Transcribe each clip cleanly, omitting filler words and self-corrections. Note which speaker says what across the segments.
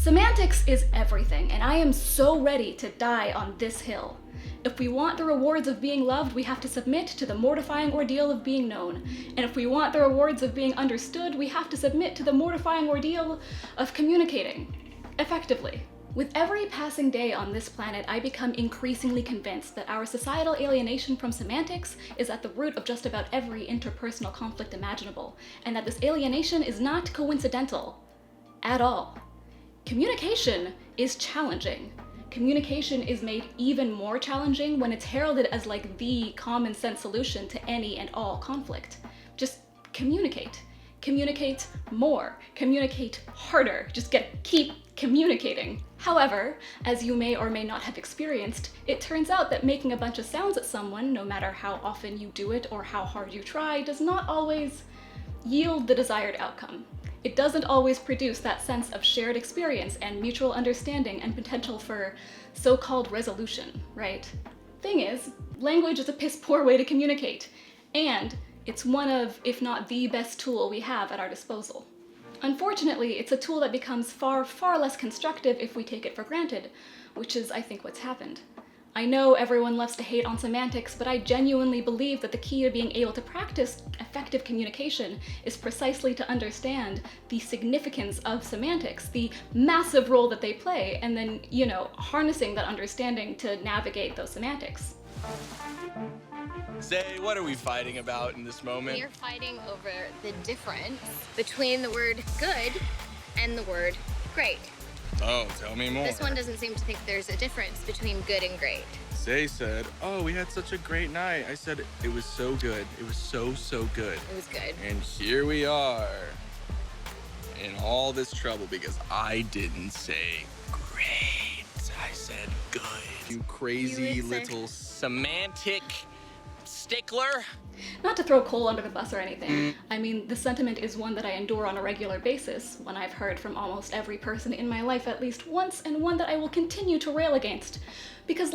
Speaker 1: Semantics is everything, and I am so ready to die on this hill. If we want the rewards of being loved, we have to submit to the mortifying ordeal of being known. And if we want the rewards of being understood, we have to submit to the mortifying ordeal of communicating effectively. With every passing day on this planet, I become increasingly convinced that our societal alienation from semantics is at the root of just about every interpersonal conflict imaginable, and that this alienation is not coincidental at all. Communication is challenging. Communication is made even more challenging when it's heralded as like the common sense solution to any and all conflict. Just communicate. Communicate more. Communicate harder. Just keep communicating. However, as you may or may not have experienced, it turns out that making a bunch of sounds at someone, no matter how often you do it or how hard you try, does not always yield the desired outcome. It doesn't always produce that sense of shared experience and mutual understanding and potential for so-called resolution, right? Thing is, language is a piss-poor way to communicate, and it's one of, if not the best tool we have at our disposal. Unfortunately, it's a tool that becomes far, far less constructive if we take it for granted, which is, I think, what's happened. I know everyone loves to hate on semantics, but I genuinely believe that the key to being able to practice effective communication is precisely to understand the significance of semantics, the massive role that they play, and then, harnessing that understanding to navigate those semantics.
Speaker 2: Say, what are we fighting about in this moment?
Speaker 3: We are fighting over the difference between the word good and the word great.
Speaker 2: Oh, tell me more.
Speaker 3: This one doesn't seem to think there's a difference between good and great.
Speaker 2: Say said, oh, we had such a great night. I said, it was so good. It was so, so good.
Speaker 3: It was good.
Speaker 2: And here we are in all this trouble because I didn't say great. I said good. You crazy little semantic stickler.
Speaker 1: Not to throw coal under the bus or anything. I mean, the sentiment is one that I endure on a regular basis, one I've heard from almost every person in my life at least once, and one that I will continue to rail against. Because,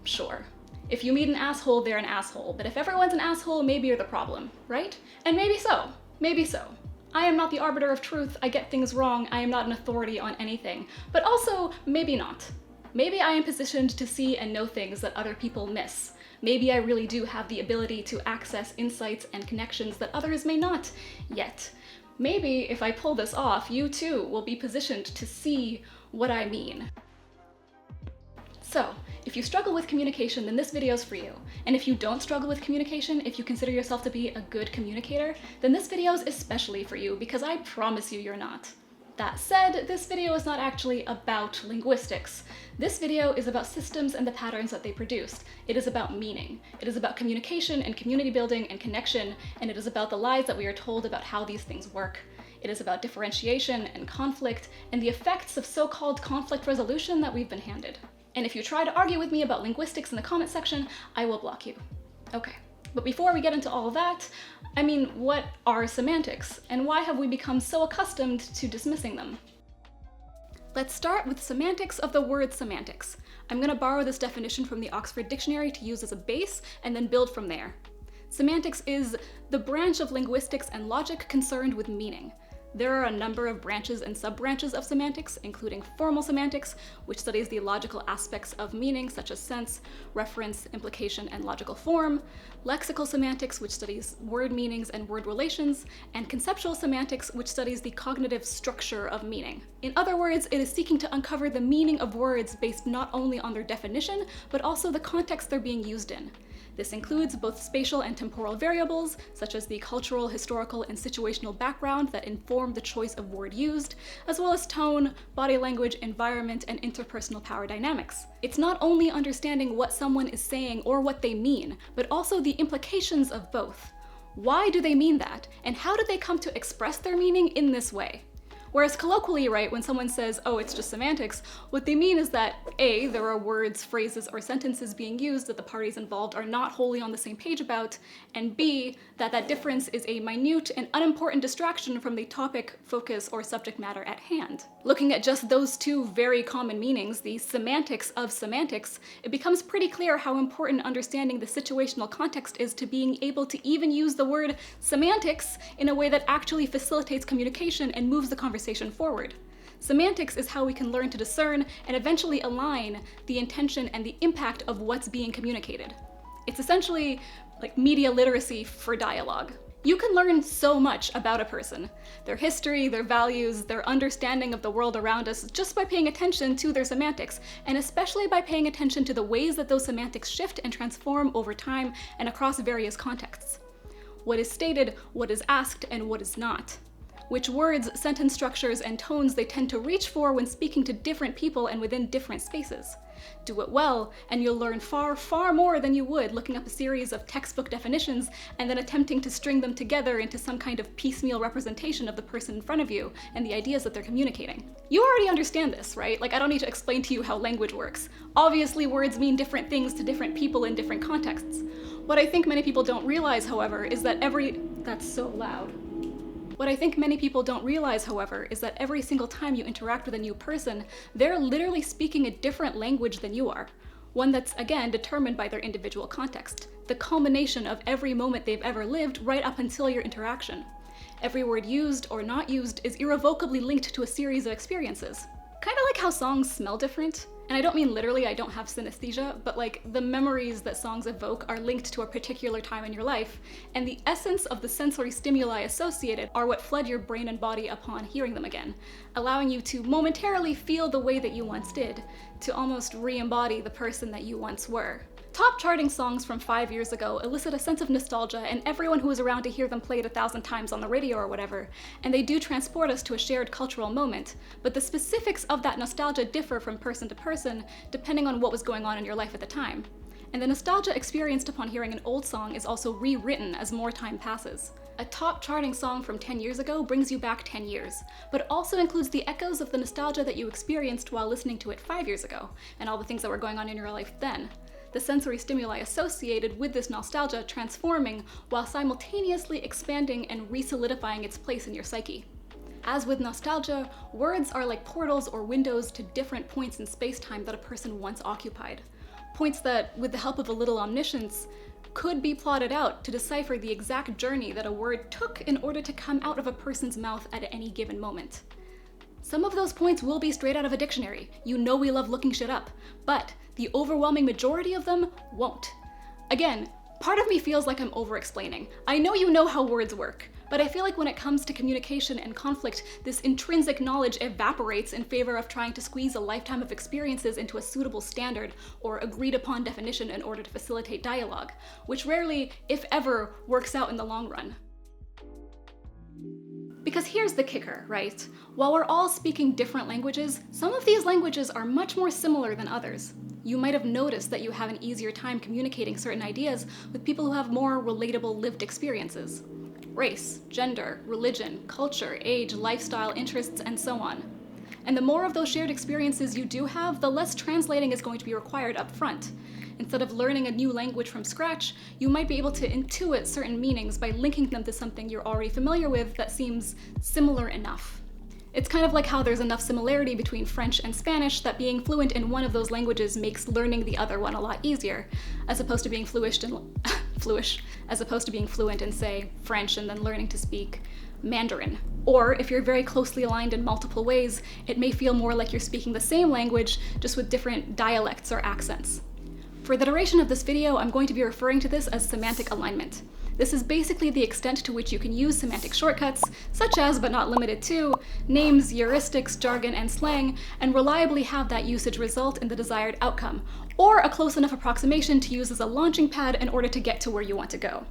Speaker 1: sure, if you meet an asshole, they're an asshole, but if everyone's an asshole, maybe you're the problem, right? And maybe so. Maybe so. I am not the arbiter of truth, I get things wrong, I am not an authority on anything. But also, maybe not. Maybe I am positioned to see and know things that other people miss. Maybe I really do have the ability to access insights and connections that others may not yet. Maybe if I pull this off, you too will be positioned to see what I mean. So, if you struggle with communication, then this video is for you. And if you don't struggle with communication, if you consider yourself to be a good communicator, then this video is especially for you because I promise you you're not. That said, this video is not actually about linguistics. This video is about systems and the patterns that they produced. It is about meaning. It is about communication and community building and connection, and it is about the lies that we are told about how these things work. It is about differentiation and conflict and the effects of so-called conflict resolution that we've been handed. And if you try to argue with me about linguistics in the comment section, I will block you. Okay. But before we get into all of that, what are semantics, and why have we become so accustomed to dismissing them? Let's start with semantics of the word semantics. I'm going to borrow this definition from the Oxford Dictionary to use as a base, and then build from there. Semantics is the branch of linguistics and logic concerned with meaning. There are a number of branches and sub-branches of semantics, including formal semantics, which studies the logical aspects of meaning, such as sense, reference, implication, and logical form, lexical semantics, which studies word meanings and word relations, and conceptual semantics, which studies the cognitive structure of meaning. In other words, it is seeking to uncover the meaning of words based not only on their definition, but also the context they're being used in. This includes both spatial and temporal variables, such as the cultural, historical, and situational background that inform the choice of word used, as well as tone, body language, environment, and interpersonal power dynamics. It's not only understanding what someone is saying or what they mean, but also the implications of both. Why do they mean that? And how did they come to express their meaning in this way? Whereas colloquially, right, when someone says, oh, it's just semantics, what they mean is that A, there are words, phrases, or sentences being used that the parties involved are not wholly on the same page about, and B, that difference is a minute and unimportant distraction from the topic, focus, or subject matter at hand. Looking at just those two very common meanings, the semantics of semantics, it becomes pretty clear how important understanding the situational context is to being able to even use the word semantics in a way that actually facilitates communication and moves the conversation forward. Semantics is how we can learn to discern and eventually align the intention and the impact of what's being communicated. It's essentially like media literacy for dialogue. You can learn so much about a person, their history, their values, their understanding of the world around us, just by paying attention to their semantics, and especially by paying attention to the ways that those semantics shift and transform over time and across various contexts. What is stated, what is asked, and what is not. Which words, sentence structures, and tones they tend to reach for when speaking to different people and within different spaces. Do it well, and you'll learn far, far more than you would looking up a series of textbook definitions and then attempting to string them together into some kind of piecemeal representation of the person in front of you and the ideas that they're communicating. You already understand this, right? Like, I don't need to explain to you how language works. Obviously, words mean different things to different people in different contexts. What I think many people don't realize, however, is that That's so loud. What I think many people don't realize, however, is that every single time you interact with a new person, they're literally speaking a different language than you are. One that's, again, determined by their individual context. The culmination of every moment they've ever lived right up until your interaction. Every word used or not used is irrevocably linked to a series of experiences. Kind of like how songs smell different. And I don't mean literally, I don't have synesthesia, but like the memories that songs evoke are linked to a particular time in your life, and the essence of the sensory stimuli associated are what flood your brain and body upon hearing them again, allowing you to momentarily feel the way that you once did, to almost re-embody the person that you once were. Top charting songs from 5 years ago elicit a sense of nostalgia, and everyone who was around to hear them played 1,000 times on the radio or whatever, and they do transport us to a shared cultural moment, but the specifics of that nostalgia differ from person to person, depending on what was going on in your life at the time. And the nostalgia experienced upon hearing an old song is also rewritten as more time passes. A top charting song from 10 years ago brings you back 10 years, but also includes the echoes of the nostalgia that you experienced while listening to it 5 years ago, and all the things that were going on in your life then. The sensory stimuli associated with this nostalgia transforming while simultaneously expanding and re-solidifying its place in your psyche. As with nostalgia, words are like portals or windows to different points in space-time that a person once occupied. Points that, with the help of a little omniscience, could be plotted out to decipher the exact journey that a word took in order to come out of a person's mouth at any given moment. Some of those points will be straight out of a dictionary. You know we love looking shit up, but the overwhelming majority of them won't. Again, part of me feels like I'm over-explaining. I know you know how words work, but I feel like when it comes to communication and conflict, this intrinsic knowledge evaporates in favor of trying to squeeze a lifetime of experiences into a suitable standard or agreed-upon definition in order to facilitate dialogue, which rarely, if ever, works out in the long run. Because here's the kicker, right? While we're all speaking different languages, some of these languages are much more similar than others. You might have noticed that you have an easier time communicating certain ideas with people who have more relatable lived experiences. Race, gender, religion, culture, age, lifestyle, interests, and so on. And the more of those shared experiences you do have, the less translating is going to be required up front. Instead of learning a new language from scratch, you might be able to intuit certain meanings by linking them to something you're already familiar with that seems similar enough. It's kind of like how there's enough similarity between French and Spanish that being fluent in one of those languages makes learning the other one a lot easier, as opposed to being fluent in, say, French and then learning to speak Mandarin. Or if you're very closely aligned in multiple ways, it may feel more like you're speaking the same language, just with different dialects or accents. For the duration of this video, I'm going to be referring to this as semantic alignment. This is basically the extent to which you can use semantic shortcuts, such as, but not limited to, names, heuristics, jargon, and slang, and reliably have that usage result in the desired outcome, or a close enough approximation to use as a launching pad in order to get to where you want to go.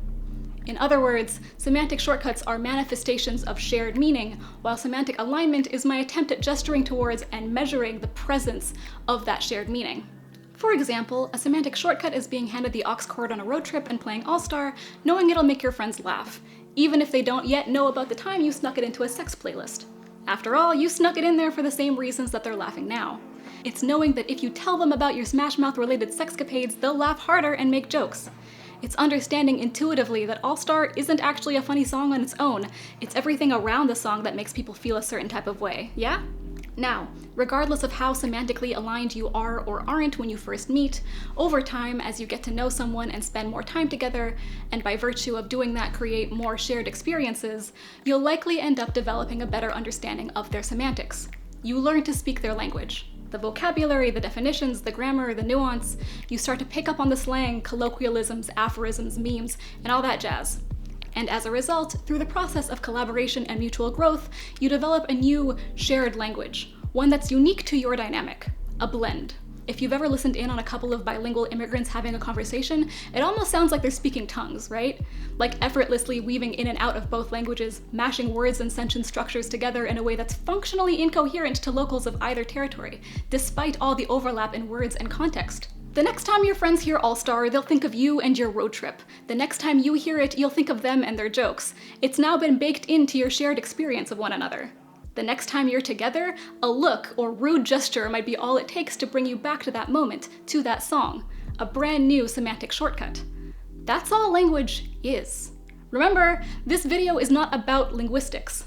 Speaker 1: In other words, semantic shortcuts are manifestations of shared meaning, while semantic alignment is my attempt at gesturing towards and measuring the presence of that shared meaning. For example, a semantic shortcut is being handed the aux chord on a road trip and playing All-Star, knowing it'll make your friends laugh, even if they don't yet know about the time you snuck it into a sex playlist. After all, you snuck it in there for the same reasons that they're laughing now. It's knowing that if you tell them about your Smash Mouth-related sexcapades, they'll laugh harder and make jokes. It's understanding intuitively that All-Star isn't actually a funny song on its own, it's everything around the song that makes people feel a certain type of way, yeah? Now, regardless of how semantically aligned you are or aren't when you first meet, over time, as you get to know someone and spend more time together, and by virtue of doing that create more shared experiences, you'll likely end up developing a better understanding of their semantics. You learn to speak their language. The vocabulary, the definitions, the grammar, the nuance. You start to pick up on the slang, colloquialisms, aphorisms, memes, and all that jazz. And as a result, through the process of collaboration and mutual growth, you develop a new shared language, one that's unique to your dynamic, a blend. If you've ever listened in on a couple of bilingual immigrants having a conversation, it almost sounds like they're speaking tongues, right? Like effortlessly weaving in and out of both languages, mashing words and sentence structures together in a way that's functionally incoherent to locals of either territory, despite all the overlap in words and context. The next time your friends hear All-Star, they'll think of you and your road trip. The next time you hear it, you'll think of them and their jokes. It's now been baked into your shared experience of one another. The next time you're together, a look or rude gesture might be all it takes to bring you back to that moment, to that song. A brand new semantic shortcut. That's all language is. Remember, this video is not about linguistics.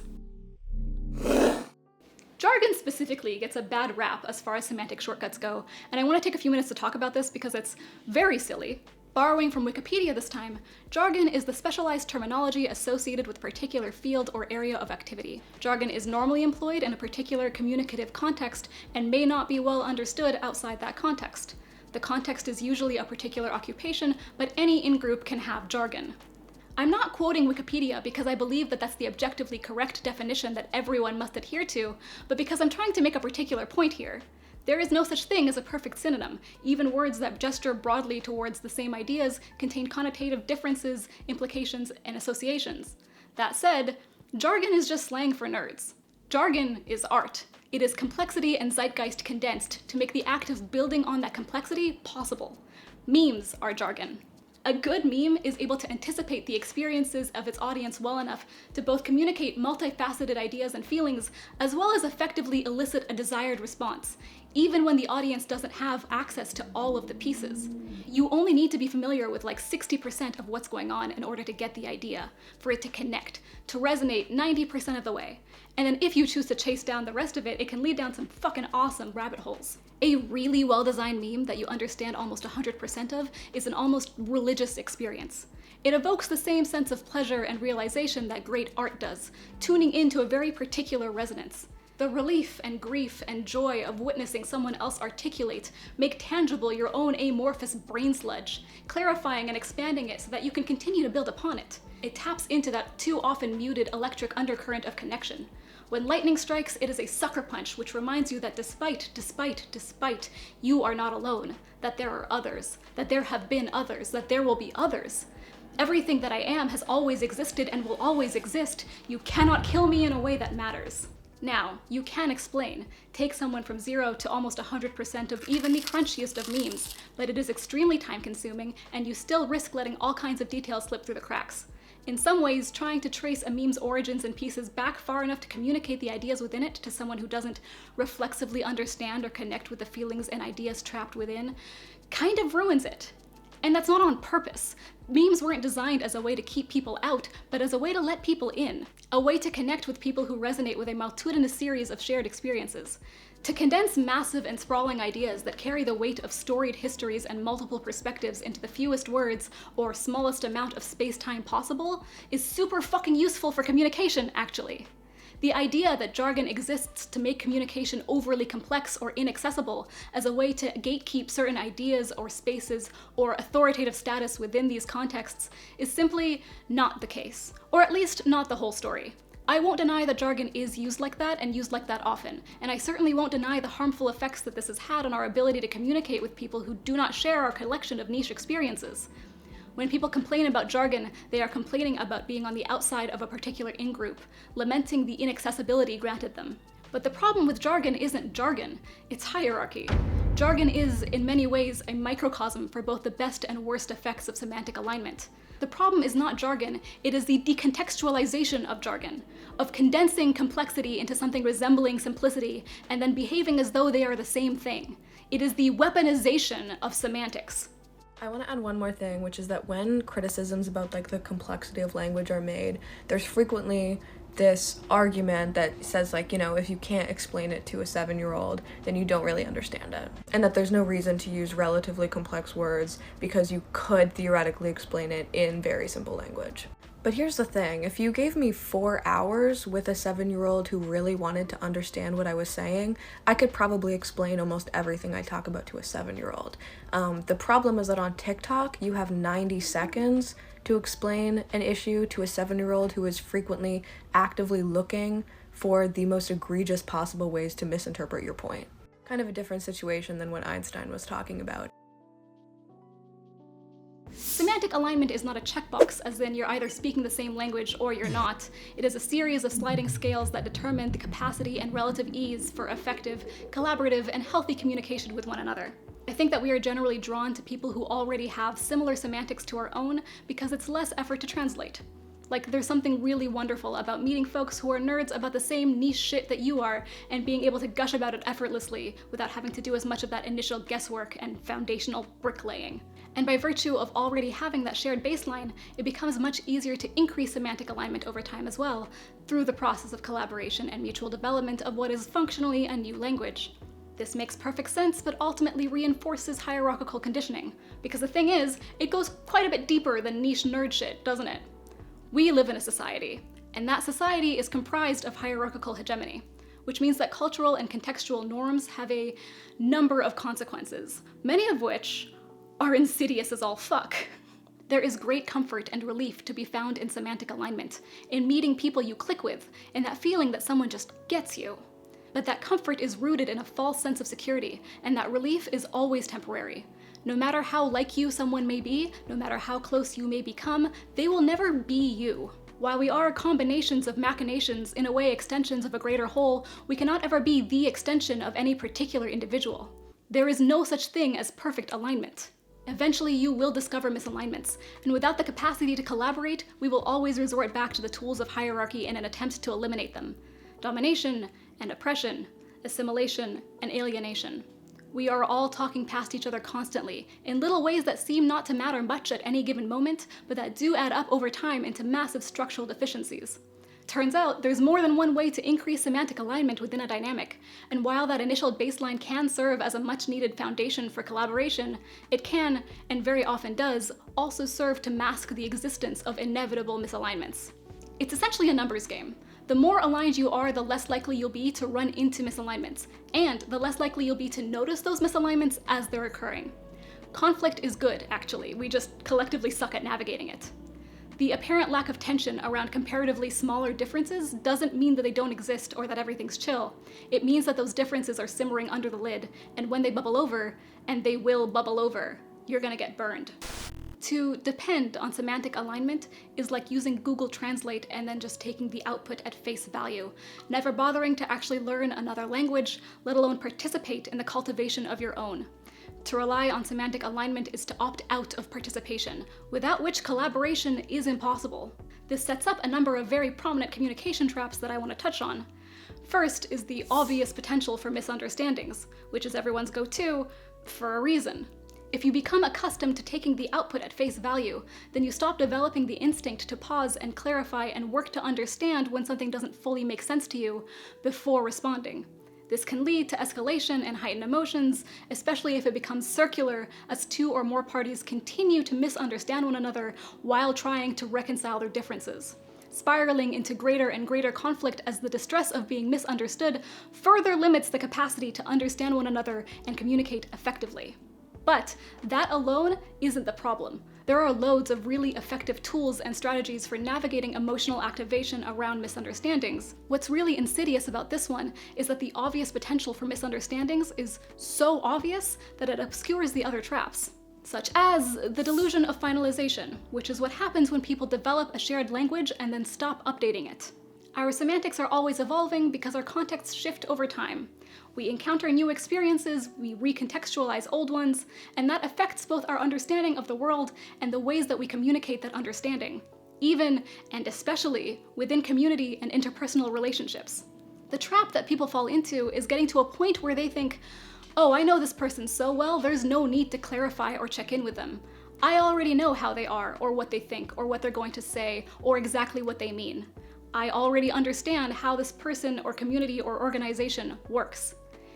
Speaker 1: Jargon specifically gets a bad rap as far as semantic shortcuts go, and I want to take a few minutes to talk about this because it's very silly. Borrowing from Wikipedia this time, jargon is the specialized terminology associated with a particular field or area of activity. Jargon is normally employed in a particular communicative context and may not be well understood outside that context. The context is usually a particular occupation, but any in-group can have jargon. I'm not quoting Wikipedia because I believe that that's the objectively correct definition that everyone must adhere to, but because I'm trying to make a particular point here. There is no such thing as a perfect synonym. Even words that gesture broadly towards the same ideas contain connotative differences, implications, and associations. That said, jargon is just slang for nerds. Jargon is art. It is complexity and zeitgeist condensed to make the act of building on that complexity possible. Memes are jargon. A good meme is able to anticipate the experiences of its audience well enough to both communicate multifaceted ideas and feelings, as well as effectively elicit a desired response, even when the audience doesn't have access to all of the pieces. You only need to be familiar with like 60% of what's going on in order to get the idea, for it to connect, to resonate 90% of the way. And then if you choose to chase down the rest of it, it can lead down some fucking awesome rabbit holes. A really well-designed meme that you understand almost 100% of is an almost religious experience. It evokes the same sense of pleasure and realization that great art does, tuning into a very particular resonance. The relief and grief and joy of witnessing someone else articulate, make tangible your own amorphous brain sludge, clarifying and expanding it so that you can continue to build upon it. It taps into that too often muted electric undercurrent of connection. When lightning strikes, it is a sucker punch which reminds you that despite, you are not alone, that there are others, that there have been others, that there will be others. Everything that I am has always existed and will always exist. You cannot kill me in a way that matters. Now, you can explain, take someone from 0 to almost 100% of even the crunchiest of memes, but it is extremely time-consuming, and you still risk letting all kinds of details slip through the cracks. In some ways, trying to trace a meme's origins and pieces back far enough to communicate the ideas within it to someone who doesn't reflexively understand or connect with the feelings and ideas trapped within kind of ruins it. And that's not on purpose. Memes weren't designed as a way to keep people out, but as a way to let people in. A way to connect with people who resonate with a multitudinous series of shared experiences. To condense massive and sprawling ideas that carry the weight of storied histories and multiple perspectives into the fewest words or smallest amount of space-time possible is super fucking useful for communication, actually. The idea that jargon exists to make communication overly complex or inaccessible as a way to gatekeep certain ideas or spaces or authoritative status within these contexts is simply not the case, or at least not the whole story. I won't deny that jargon is used like that and used like that often, and I certainly won't deny the harmful effects that this has had on our ability to communicate with people who do not share our collection of niche experiences. When people complain about jargon, they are complaining about being on the outside of a particular in-group, lamenting the inaccessibility granted them. But the problem with jargon isn't jargon, it's hierarchy. Jargon is, in many ways, a microcosm for both the best and worst effects of semantic alignment. The problem is not jargon, it is the decontextualization of jargon, of condensing complexity into something resembling simplicity and then behaving as though they are the same thing. It is the weaponization of semantics.
Speaker 4: I want to add one more thing, which is that when criticisms about the complexity of language are made, there's frequently this argument that says if you can't explain it to a 7-year-old, then you don't really understand it. And that there's no reason to use relatively complex words because you could theoretically explain it in very simple language. But here's the thing, if you gave me 4 hours with a 7-year-old who really wanted to understand what I was saying, I could probably explain almost everything I talk about to a 7-year-old. The problem is that on TikTok, you have 90 seconds to explain an issue to a 7-year-old who is frequently actively looking for the most egregious possible ways to misinterpret your point. Kind of a different situation than what Einstein was talking about.
Speaker 1: Semantic alignment is not a checkbox, as in you're either speaking the same language or you're not. It is a series of sliding scales that determine the capacity and relative ease for effective, collaborative, and healthy communication with one another. I think that we are generally drawn to people who already have similar semantics to our own because it's less effort to translate. Like, there's something really wonderful about meeting folks who are nerds about the same niche shit that you are and being able to gush about it effortlessly without having to do as much of that initial guesswork and foundational bricklaying. And by virtue of already having that shared baseline, it becomes much easier to increase semantic alignment over time as well, through the process of collaboration and mutual development of what is functionally a new language. This makes perfect sense, but ultimately reinforces hierarchical conditioning, because the thing is, it goes quite a bit deeper than niche nerd shit, doesn't it? We live in a society, and that society is comprised of hierarchical hegemony, which means that cultural and contextual norms have a number of consequences, many of which are insidious as all fuck. There is great comfort and relief to be found in semantic alignment, in meeting people you click with, and that feeling that someone just gets you. But that comfort is rooted in a false sense of security, and that relief is always temporary. No matter how like you someone may be, no matter how close you may become, they will never be you. While we are combinations of machinations, in a way extensions of a greater whole, we cannot ever be the extension of any particular individual. There is no such thing as perfect alignment. Eventually you will discover misalignments, and without the capacity to collaborate, we will always resort back to the tools of hierarchy in an attempt to eliminate them. Domination and oppression, assimilation and alienation. We are all talking past each other constantly, in little ways that seem not to matter much at any given moment, but that do add up over time into massive structural deficiencies. Turns out, there's more than one way to increase semantic alignment within a dynamic, and while that initial baseline can serve as a much-needed foundation for collaboration, it can, and very often does, also serve to mask the existence of inevitable misalignments. It's essentially a numbers game. The more aligned you are, the less likely you'll be to run into misalignments, and the less likely you'll be to notice those misalignments as they're occurring. Conflict is good, actually. We just collectively suck at navigating it. The apparent lack of tension around comparatively smaller differences doesn't mean that they don't exist or that everything's chill. It means that those differences are simmering under the lid, and when they bubble over, and they will bubble over, you're gonna get burned. To depend on semantic alignment is like using Google Translate and then just taking the output at face value, never bothering to actually learn another language, let alone participate in the cultivation of your own. To rely on semantic alignment is to opt out of participation, without which collaboration is impossible. This sets up a number of very prominent communication traps that I want to touch on. First is the obvious potential for misunderstandings, which is everyone's go-to for a reason. If you become accustomed to taking the output at face value, then you stop developing the instinct to pause and clarify and work to understand when something doesn't fully make sense to you before responding. This can lead to escalation and heightened emotions, especially if it becomes circular as two or more parties continue to misunderstand one another while trying to reconcile their differences, spiraling into greater and greater conflict as the distress of being misunderstood further limits the capacity to understand one another and communicate effectively. But that alone isn't the problem. There are loads of really effective tools and strategies for navigating emotional activation around misunderstandings. What's really insidious about this one is that the obvious potential for misunderstandings is so obvious that it obscures the other traps, such as the delusion of finalization, which is what happens when people develop a shared language and then stop updating it. Our semantics are always evolving because our contexts shift over time. We encounter new experiences, we recontextualize old ones, and that affects both our understanding of the world and the ways that we communicate that understanding, even and especially within community and interpersonal relationships. The trap that people fall into is getting to a point where they think, oh, I know this person so well, there's no need to clarify or check in with them. I already know how they are, or what they think, or what they're going to say, or exactly what they mean. I already understand how this person or community or organization works.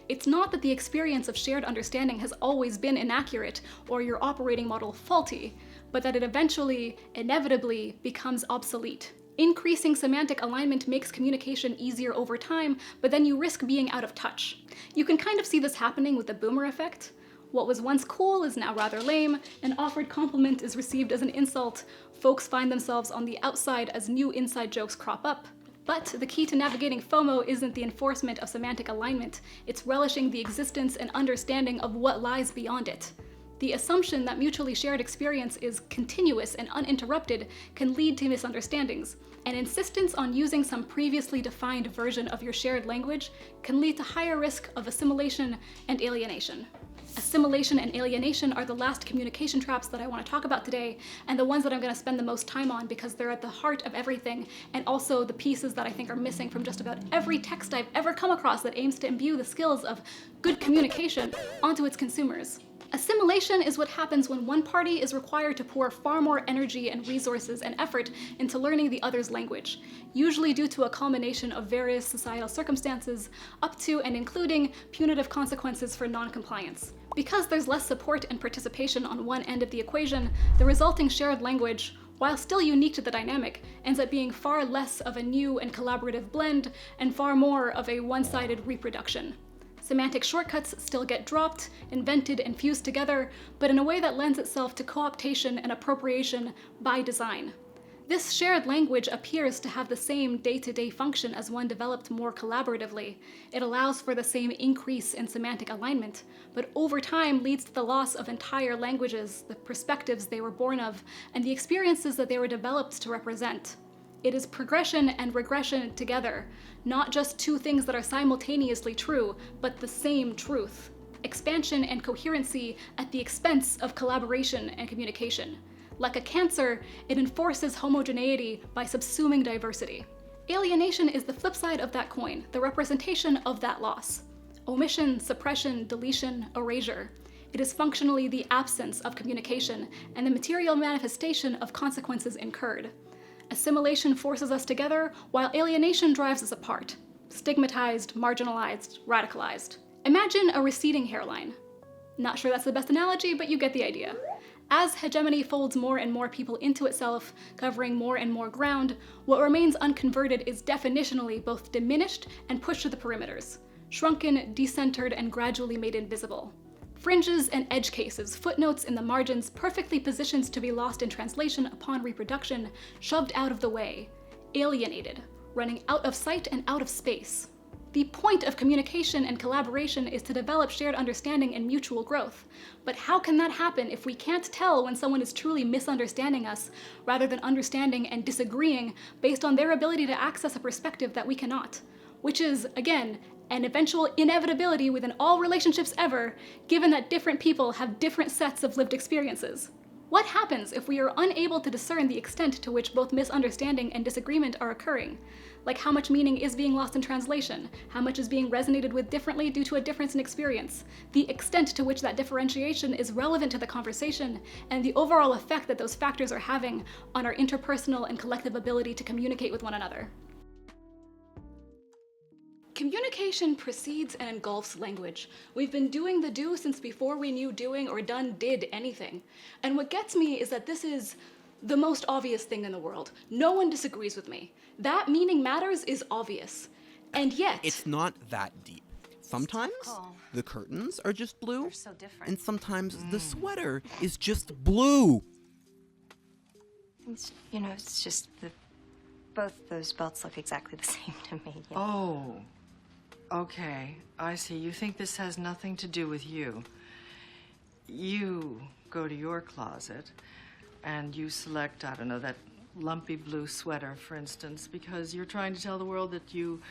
Speaker 1: It's not that the experience of shared understanding has always been inaccurate or your operating model faulty, but that it eventually, inevitably, becomes obsolete. Increasing semantic alignment makes communication easier over time, but then you risk being out of touch. You can kind of see this happening with the boomer effect. What was once cool is now rather lame, an offered compliment is received as an insult, folks find themselves on the outside as new inside jokes crop up. But the key to navigating FOMO isn't the enforcement of semantic alignment, it's relishing the existence and understanding of what lies beyond it. The assumption that mutually shared experience is continuous and uninterrupted can lead to misunderstandings. An insistence on using some previously defined version of your shared language can lead to higher risk of assimilation and alienation. Assimilation and alienation are the last communication traps that I want to talk about today, and the ones that I'm going to spend the most time on because they're at the heart of everything, and also the pieces that I think are missing from just about every text I've ever come across that aims to imbue the skills of good communication onto its consumers. Assimilation is what happens when one party is required to pour far more energy and resources and effort into learning the other's language, usually due to a culmination of various societal circumstances, up to and including punitive consequences for non-compliance. Because there's less support and participation on one end of the equation, the resulting shared language, while still unique to the dynamic, ends up being far less of a new and collaborative blend and far more of a one-sided reproduction. Semantic shortcuts still get dropped, invented, and fused together, but in a way that lends itself to co-optation and appropriation by design. This shared language appears to have the same day-to-day function as one developed more collaboratively. It allows for the same increase in semantic alignment, but over time leads to the loss of entire languages, the perspectives they were born of, and the experiences that they were developed to represent. It is progression and regression together, not just two things that are simultaneously true, but the same truth. Expansion and coherency at the expense of collaboration and communication. Like a cancer, it enforces homogeneity by subsuming diversity. Alienation is the flip side of that coin, the representation of that loss. Omission, suppression, deletion, erasure. It is functionally the absence of communication and the material manifestation of consequences incurred. Assimilation forces us together, while alienation drives us apart. Stigmatized, marginalized, radicalized. Imagine a receding hairline. Not sure that's the best analogy, but you get the idea. As hegemony folds more and more people into itself, covering more and more ground, what remains unconverted is definitionally both diminished and pushed to the perimeters. Shrunken, decentered, and gradually made invisible. Fringes and edge cases, footnotes in the margins, perfectly positioned to be lost in translation upon reproduction, shoved out of the way, alienated, running out of sight and out of space. The point of communication and collaboration is to develop shared understanding and mutual growth. But how can that happen if we can't tell when someone is truly misunderstanding us, rather than understanding and disagreeing based on their ability to access a perspective that we cannot? Which is, again, an eventual inevitability within all relationships ever, given that different people have different sets of lived experiences. What happens if we are unable to discern the extent to which both misunderstanding and disagreement are occurring? Like how much meaning is being lost in translation, how much is being resonated with differently due to a difference in experience, the extent to which that differentiation is relevant to the conversation, and the overall effect that those factors are having on our interpersonal and collective ability to communicate with one another. Communication precedes and engulfs language. We've been doing the do since before we knew doing or done did anything. And what gets me is that this is the most obvious thing in the world. No one disagrees with me. That meaning matters is obvious. And yet...
Speaker 5: It's not that deep. Sometimes the curtains are just blue,
Speaker 6: so different.
Speaker 5: and sometimes the sweater is just blue.
Speaker 6: It's just that both those belts look exactly the same to me.
Speaker 7: Oh, okay. I see. You think this has nothing to do with you. You go to your closet and you select, I don't know, that lumpy blue sweater, for instance, because you're trying to tell the world that you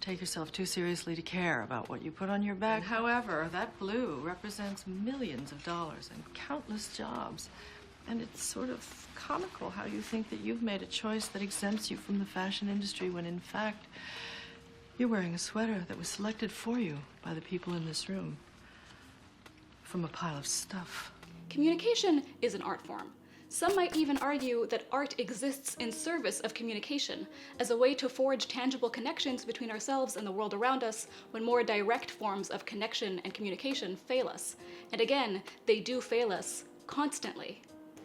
Speaker 7: take yourself too seriously to care about what you put on your back. However, that blue represents millions of dollars and countless jobs. And it's sort of comical how you think that you've made a choice that exempts you from the fashion industry when, in fact, you're wearing a sweater that was selected for you by the people in this room from a pile of stuff.
Speaker 1: Communication is an art form. Some might even argue that art exists in service of communication, as a way to forge tangible connections between ourselves and the world around us when more direct forms of connection and communication fail us. And again, they do fail us constantly.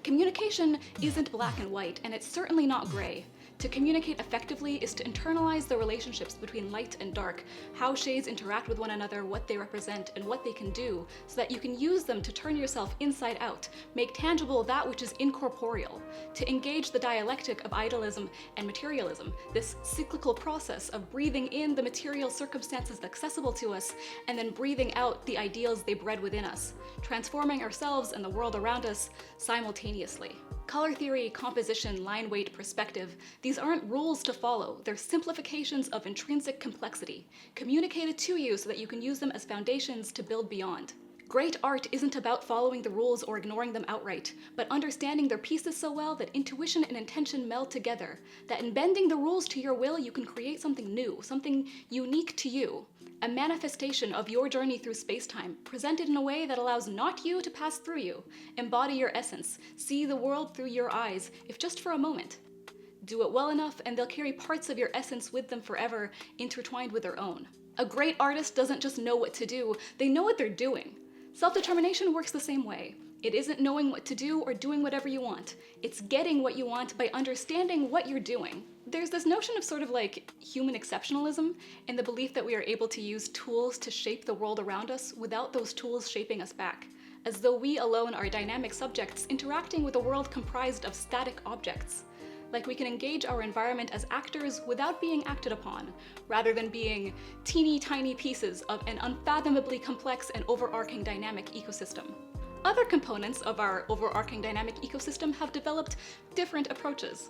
Speaker 1: Communication isn't black and white, and it's certainly not gray. To communicate effectively is to internalize the relationships between light and dark, how shades interact with one another, what they represent, and what they can do, so that you can use them to turn yourself inside out, make tangible that which is incorporeal, to engage the dialectic of idealism and materialism, this cyclical process of breathing in the material circumstances accessible to us, and then breathing out the ideals they bred within us, transforming ourselves and the world around us simultaneously. Color theory, composition, line weight, perspective, these aren't rules to follow, they're simplifications of intrinsic complexity, communicated to you so that you can use them as foundations to build beyond. Great art isn't about following the rules or ignoring them outright, but understanding their pieces so well that intuition and intention meld together, that in bending the rules to your will you can create something new, something unique to you. A manifestation of your journey through space-time, presented in a way that allows not you to pass through you. Embody your essence, see the world through your eyes, if just for a moment. Do it well enough and they'll carry parts of your essence with them forever, intertwined with their own. A great artist doesn't just know what to do, they know what they're doing. Self-determination works the same way. It isn't knowing what to do or doing whatever you want. It's getting what you want by understanding what you're doing. There's this notion of sort of like human exceptionalism and the belief that we are able to use tools to shape the world around us without those tools shaping us back, as though we alone are dynamic subjects interacting with a world comprised of static objects. Like we can engage our environment as actors without being acted upon, rather than being teeny tiny pieces of an unfathomably complex and overarching dynamic ecosystem. Other components of our overarching dynamic ecosystem have developed different approaches.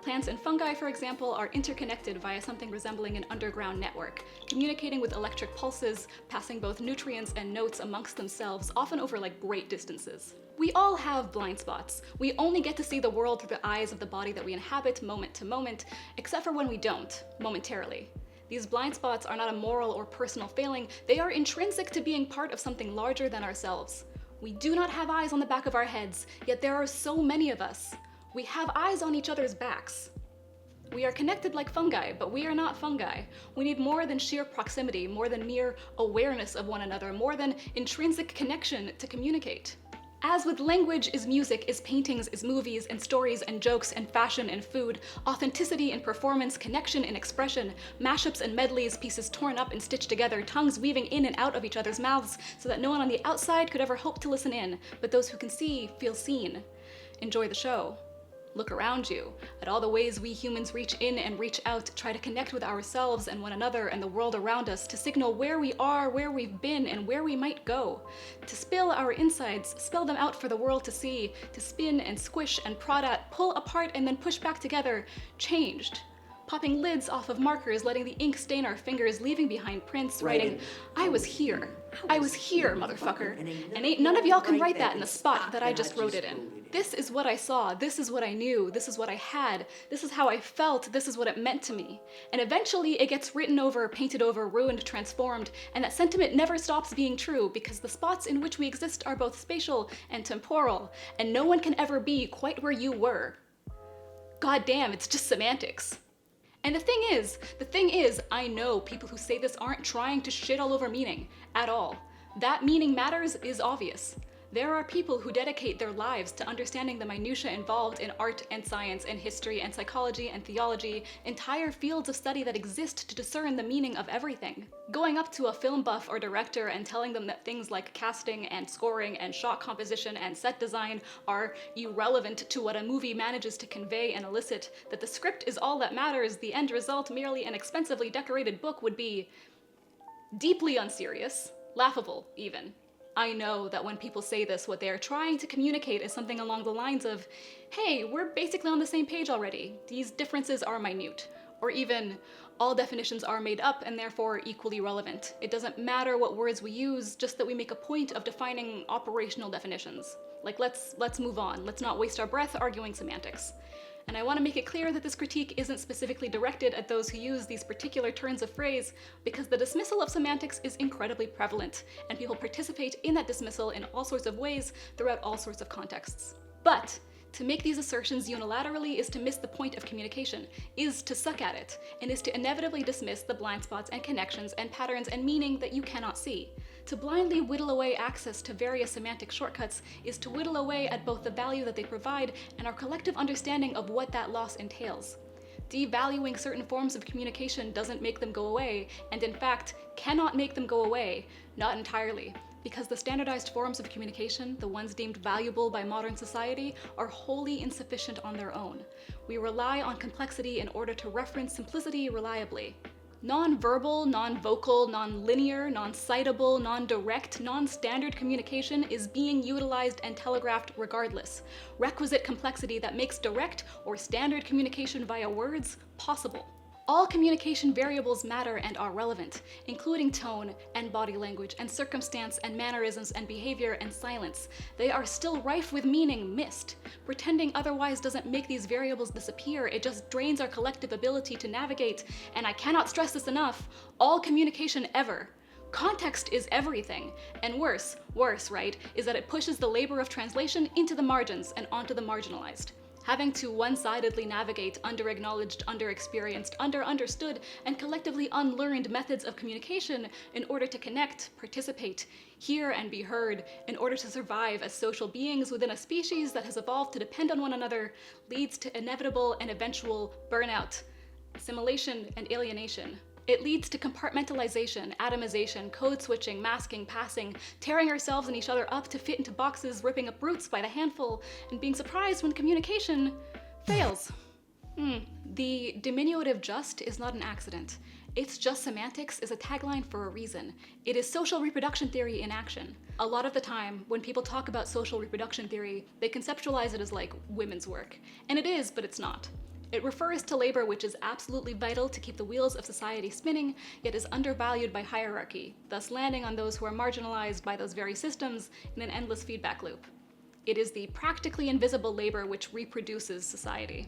Speaker 1: Plants and fungi, for example, are interconnected via something resembling an underground network, communicating with electric pulses, passing both nutrients and notes amongst themselves, often over like great distances. We all have blind spots. We only get to see the world through the eyes of the body that we inhabit moment to moment, except for when we don't, momentarily. These blind spots are not a moral or personal failing, they are intrinsic to being part of something larger than ourselves. We do not have eyes on the back of our heads, yet there are so many of us. We have eyes on each other's backs. We are connected like fungi, but we are not fungi. We need more than sheer proximity, more than mere awareness of one another, more than intrinsic connection to communicate. As with language is music, is paintings, is movies, and stories, and jokes, and fashion, and food, authenticity in performance, connection in expression, mashups and medleys, pieces torn up and stitched together, tongues weaving in and out of each other's mouths so that no one on the outside could ever hope to listen in, but those who can see feel seen. Enjoy the show. Look around you at all the ways we humans reach in and reach out, try to connect with ourselves and one another and the world around us to signal where we are, where we've been, and where we might go. To spill our insides, spell them out for the world to see, to spin and squish and prod at, pull apart and then push back together, changed. Popping lids off of markers, letting the ink stain our fingers, leaving behind prints, writing, I was here, motherfucker. And ain't none of y'all can write that in the spot that I just wrote it in. This is what I saw, this is what I knew, this is what I had, this is how I felt, this is what it meant to me. And eventually it gets written over, painted over, ruined, transformed, and that sentiment never stops being true because the spots in which we exist are both spatial and temporal, and no one can ever be quite where you were. God damn, it's just semantics. And the thing is, I know people who say this aren't trying to shit all over meaning, at all. That meaning matters is obvious. There are people who dedicate their lives to understanding the minutiae involved in art and science and history and psychology and theology, entire fields of study that exist to discern the meaning of everything. Going up to a film buff or director and telling them that things like casting and scoring and shot composition and set design are irrelevant to what a movie manages to convey and elicit, that the script is all that matters, the end result merely an expensively decorated book would be deeply unserious, laughable even. I know that when people say this, what they are trying to communicate is something along the lines of, hey, we're basically on the same page already. These differences are minute. Or even, all definitions are made up and therefore equally relevant. It doesn't matter what words we use, just that we make a point of defining operational definitions. Like, let's move on. Let's not waste our breath arguing semantics. And I want to make it clear that this critique isn't specifically directed at those who use these particular turns of phrase, because the dismissal of semantics is incredibly prevalent, and people participate in that dismissal in all sorts of ways throughout all sorts of contexts. But to make these assertions unilaterally is to miss the point of communication, is to suck at it, and is to inevitably dismiss the blind spots and connections and patterns and meaning that you cannot see. To blindly whittle away access to various semantic shortcuts is to whittle away at both the value that they provide and our collective understanding of what that loss entails. Devaluing certain forms of communication doesn't make them go away, and in fact, cannot make them go away, not entirely, because the standardized forms of communication, the ones deemed valuable by modern society, are wholly insufficient on their own. We rely on complexity in order to reference simplicity reliably. Non-verbal, non-vocal, non-linear, non-citable, non-direct, non-standard communication is being utilized and telegraphed regardless. Requisite complexity that makes direct or standard communication via words possible. All communication variables matter and are relevant, including tone and body language and circumstance and mannerisms and behavior and silence. They are still rife with meaning missed. Pretending otherwise doesn't make these variables disappear, it just drains our collective ability to navigate, and I cannot stress this enough, all communication ever. Context is everything, and worse, right, is that it pushes the labor of translation into the margins and onto the marginalized. Having to one-sidedly navigate under-acknowledged, under-experienced, under-understood, and collectively unlearned methods of communication in order to connect, participate, hear, and be heard, in order to survive as social beings within a species that has evolved to depend on one another, leads to inevitable and eventual burnout, assimilation, and alienation. It leads to compartmentalization, atomization, code switching, masking, passing, tearing ourselves and each other up to fit into boxes, ripping up roots by the handful, and being surprised when communication fails. The diminutive just is not an accident. It's just semantics is a tagline for a reason. It is social reproduction theory in action. A lot of the time, when people talk about social reproduction theory, they conceptualize it as like women's work. And it is, but it's not. It refers to labor which is absolutely vital to keep the wheels of society spinning, yet is undervalued by hierarchy, thus landing on those who are marginalized by those very systems in an endless feedback loop. It is the practically invisible labor which reproduces society.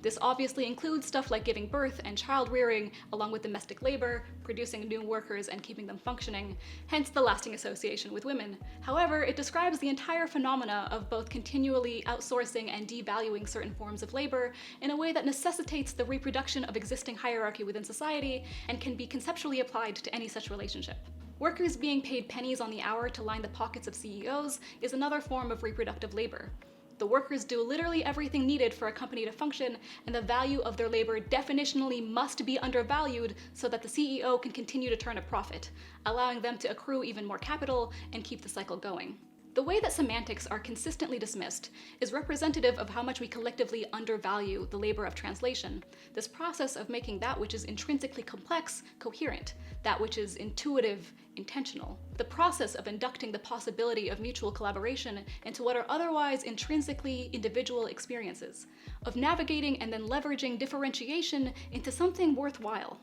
Speaker 1: This obviously includes stuff like giving birth and child rearing, along with domestic labor, producing new workers and keeping them functioning, hence the lasting association with women. However, it describes the entire phenomena of both continually outsourcing and devaluing certain forms of labor in a way that necessitates the reproduction of existing hierarchy within society and can be conceptually applied to any such relationship. Workers being paid pennies on the hour to line the pockets of CEOs is another form of reproductive labor. The workers do literally everything needed for a company to function, and the value of their labor definitionally must be undervalued so that the CEO can continue to turn a profit, allowing them to accrue even more capital and keep the cycle going. The way that semantics are consistently dismissed is representative of how much we collectively undervalue the labor of translation, this process of making that which is intrinsically complex coherent, that which is intuitive intentional, the process of inducting the possibility of mutual collaboration into what are otherwise intrinsically individual experiences, of navigating and then leveraging differentiation into something worthwhile.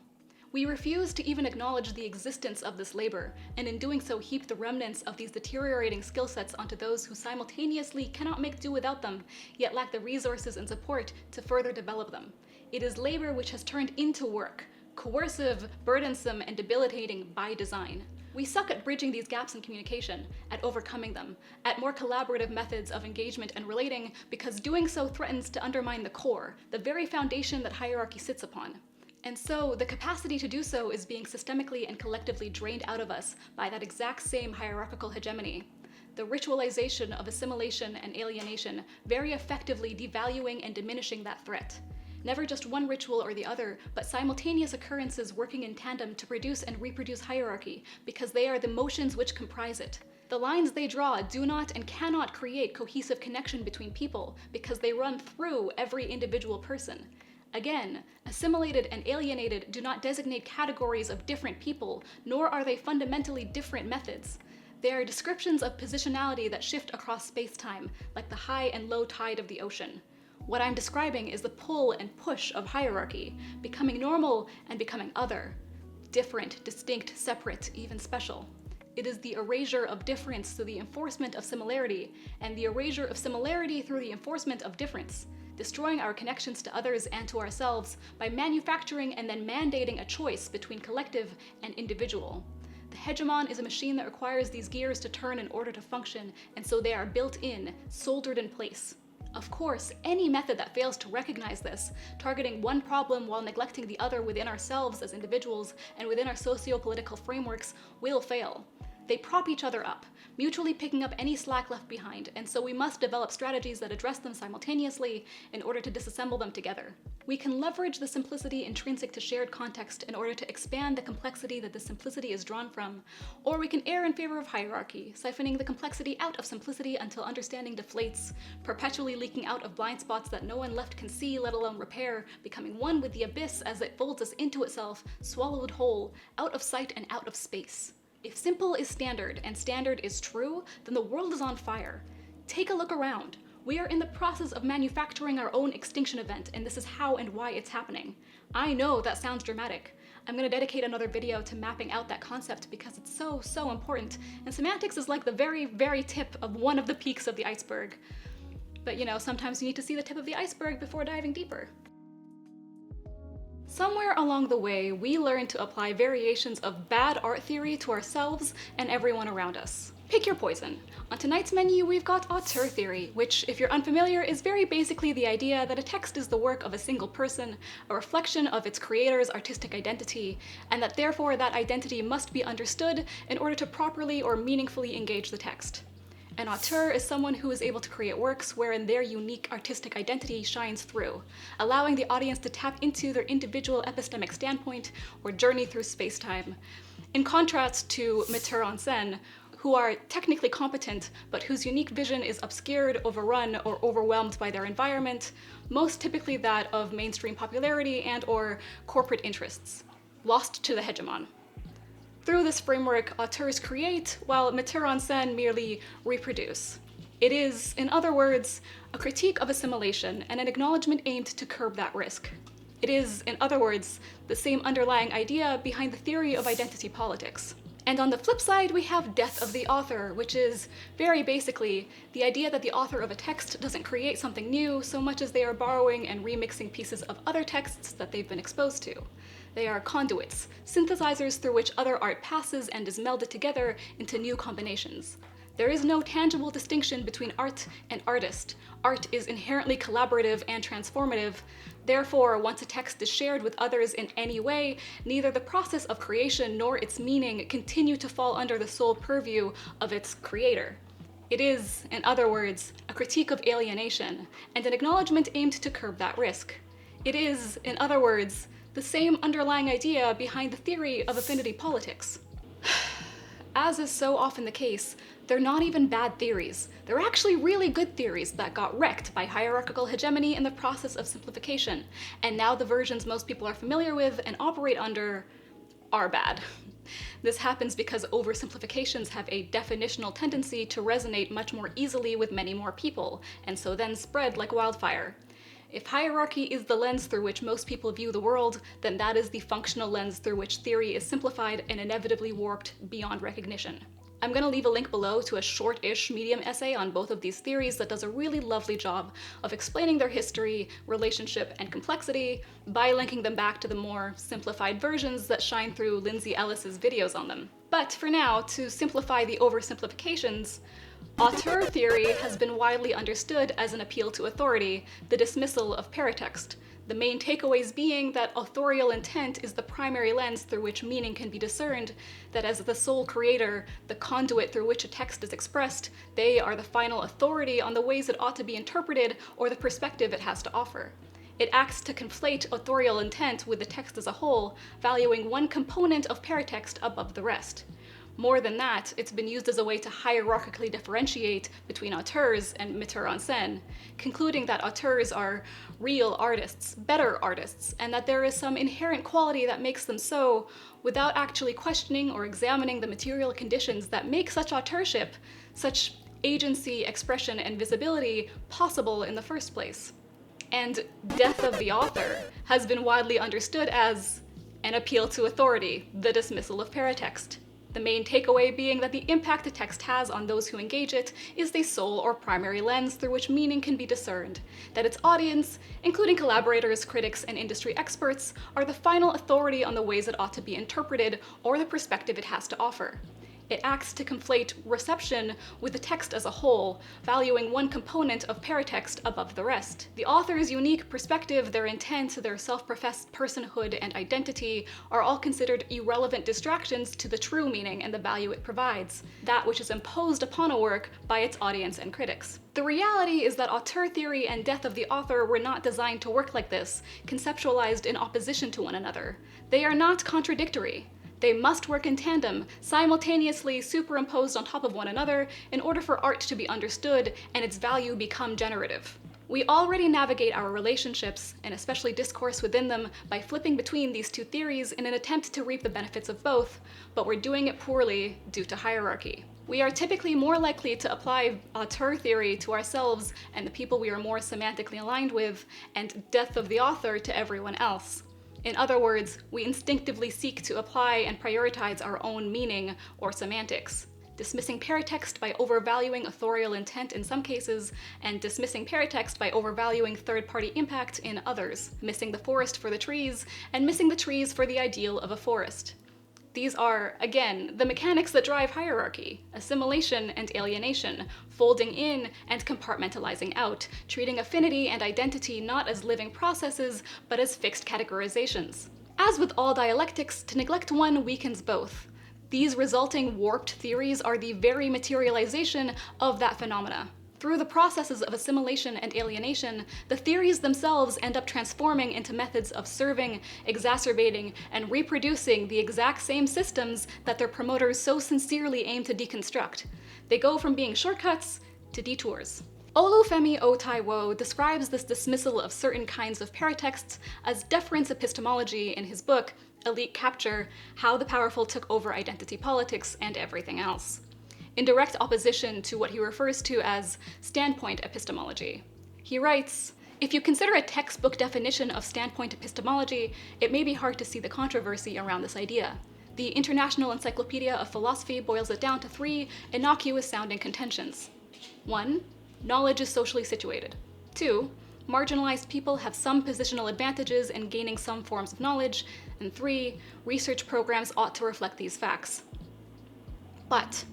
Speaker 1: We refuse to even acknowledge the existence of this labor, and in doing so heap the remnants of these deteriorating skill sets onto those who simultaneously cannot make do without them, yet lack the resources and support to further develop them. It is labor which has turned into work, coercive, burdensome, and debilitating by design. We suck at bridging these gaps in communication, at overcoming them, at more collaborative methods of engagement and relating, because doing so threatens to undermine the core, the very foundation that hierarchy sits upon. And so, the capacity to do so is being systemically and collectively drained out of us by that exact same hierarchical hegemony. The ritualization of assimilation and alienation very effectively devaluing and diminishing that threat. Never just one ritual or the other, but simultaneous occurrences working in tandem to produce and reproduce hierarchy, because they are the motions which comprise it. The lines they draw do not and cannot create cohesive connection between people, because they run through every individual person. Again, assimilated and alienated do not designate categories of different people, nor are they fundamentally different methods. They are descriptions of positionality that shift across space-time, like the high and low tide of the ocean. What I'm describing is the pull and push of hierarchy, becoming normal and becoming other. Different, distinct, separate, even special. It is the erasure of difference through the enforcement of similarity, and the erasure of similarity through the enforcement of difference, destroying our connections to others and to ourselves by manufacturing and then mandating a choice between collective and individual. The hegemon is a machine that requires these gears to turn in order to function, and so they are built in, soldered in place. Of course, any method that fails to recognize this, targeting one problem while neglecting the other within ourselves as individuals and within our socio-political frameworks, will fail. They prop each other up, mutually picking up any slack left behind, and so we must develop strategies that address them simultaneously in order to disassemble them together. We can leverage the simplicity intrinsic to shared context in order to expand the complexity that the simplicity is drawn from, or we can err in favor of hierarchy, siphoning the complexity out of simplicity until understanding deflates, perpetually leaking out of blind spots that no one left can see, let alone repair, becoming one with the abyss as it folds us into itself, swallowed whole, out of sight and out of space. If simple is standard and standard is true, then the world is on fire. Take a look around. We are in the process of manufacturing our own extinction event, and this is how and why it's happening. I know that sounds dramatic. I'm gonna dedicate another video to mapping out that concept because it's so important, and semantics is like the very tip of one of the peaks of the iceberg. But you know, sometimes you need to see the tip of the iceberg before diving deeper. Somewhere along the way, we learned to apply variations of bad art theory to ourselves and everyone around us. Pick your poison. On tonight's menu, we've got auteur theory, which, if you're unfamiliar, is very basically the idea that a text is the work of a single person, a reflection of its creator's artistic identity, and that therefore that identity must be understood in order to properly or meaningfully engage the text. An auteur is someone who is able to create works wherein their unique artistic identity shines through, allowing the audience to tap into their individual epistemic standpoint or journey through space-time. In contrast to metteurs en scène, who are technically competent, but whose unique vision is obscured, overrun, or overwhelmed by their environment, most typically that of mainstream popularity and/or corporate interests, lost to the hegemon. Through this framework, auteurs create, while metteurs en scène merely reproduce. It is, in other words, a critique of assimilation and an acknowledgement aimed to curb that risk. It is, in other words, the same underlying idea behind the theory of identity politics. And on the flip side, we have death of the author, which is, very basically, the idea that the author of a text doesn't create something new so much as they are borrowing and remixing pieces of other texts that they've been exposed to. They are conduits, synthesizers through which other art passes and is melded together into new combinations. There is no tangible distinction between art and artist. Art is inherently collaborative and transformative. Therefore, once a text is shared with others in any way, neither the process of creation nor its meaning continue to fall under the sole purview of its creator. It is, in other words, a critique of alienation, and an acknowledgement aimed to curb that risk. It is, in other words, the same underlying idea behind the theory of affinity politics. As is so often the case, they're not even bad theories. They're actually really good theories that got wrecked by hierarchical hegemony in the process of simplification, and now the versions most people are familiar with and operate under are bad. This happens because oversimplifications have a definitional tendency to resonate much more easily with many more people, and so then spread like wildfire. If hierarchy is the lens through which most people view the world, then that is the functional lens through which theory is simplified and inevitably warped beyond recognition. I'm gonna leave a link below to a short-ish medium essay on both of these theories that does a really lovely job of explaining their history, relationship, and complexity by linking them back to the more simplified versions that shine through Lindsay Ellis's videos on them. But for now, to simplify the oversimplifications, auteur theory has been widely understood as an appeal to authority, the dismissal of paratext. The main takeaways being that authorial intent is the primary lens through which meaning can be discerned, that as the sole creator, the conduit through which a text is expressed, they are the final authority on the ways it ought to be interpreted or the perspective it has to offer. It acts to conflate authorial intent with the text as a whole, valuing one component of paratext above the rest. More than that, it's been used as a way to hierarchically differentiate between auteurs and metteurs en scène, concluding that auteurs are real artists, better artists, and that there is some inherent quality that makes them so, without actually questioning or examining the material conditions that make such authorship, such agency, expression, and visibility possible in the first place. And death of the author has been widely understood as an appeal to authority, the dismissal of paratext. The main takeaway being that the impact a text has on those who engage it is the sole or primary lens through which meaning can be discerned, that its audience, including collaborators, critics, and industry experts, are the final authority on the ways it ought to be interpreted or the perspective it has to offer. It acts to conflate reception with the text as a whole, valuing one component of paratext above the rest. The author's unique perspective, their intent, their self-professed personhood and identity are all considered irrelevant distractions to the true meaning and the value it provides, that which is imposed upon a work by its audience and critics. The reality is that auteur theory and death of the author were not designed to work like this, conceptualized in opposition to one another. They are not contradictory. They must work in tandem, simultaneously superimposed on top of one another in order for art to be understood and its value become generative. We already navigate our relationships, and especially discourse within them, by flipping between these two theories in an attempt to reap the benefits of both, but we're doing it poorly due to hierarchy. We are typically more likely to apply auteur theory to ourselves and the people we are more semantically aligned with, and death of the author to everyone else. In other words, we instinctively seek to apply and prioritize our own meaning or semantics, dismissing paratext by overvaluing authorial intent in some cases, and dismissing paratext by overvaluing third-party impact in others, missing the forest for the trees, and missing the trees for the ideal of a forest. These are, again, the mechanics that drive hierarchy: assimilation and alienation, folding in and compartmentalizing out, treating affinity and identity not as living processes, but as fixed categorizations. As with all dialectics, to neglect one weakens both. These resulting warped theories are the very materialization of that phenomena. Through the processes of assimilation and alienation, the theories themselves end up transforming into methods of serving, exacerbating, and reproducing the exact same systems that their promoters so sincerely aim to deconstruct. They go from being shortcuts to detours. Olufemi Otaiwo describes this dismissal of certain kinds of paratexts as deference epistemology in his book, Elite Capture: How the Powerful Took Over Identity Politics and Everything Else, in direct opposition to what he refers to as standpoint epistemology. He writes, "If you consider a textbook definition of standpoint epistemology, it may be hard to see the controversy around this idea. The International Encyclopedia of Philosophy boils it down to 3 innocuous-sounding contentions. 1. Knowledge is socially situated. 2. Marginalized people have some positional advantages in gaining some forms of knowledge. And 3. Research programs ought to reflect these facts. But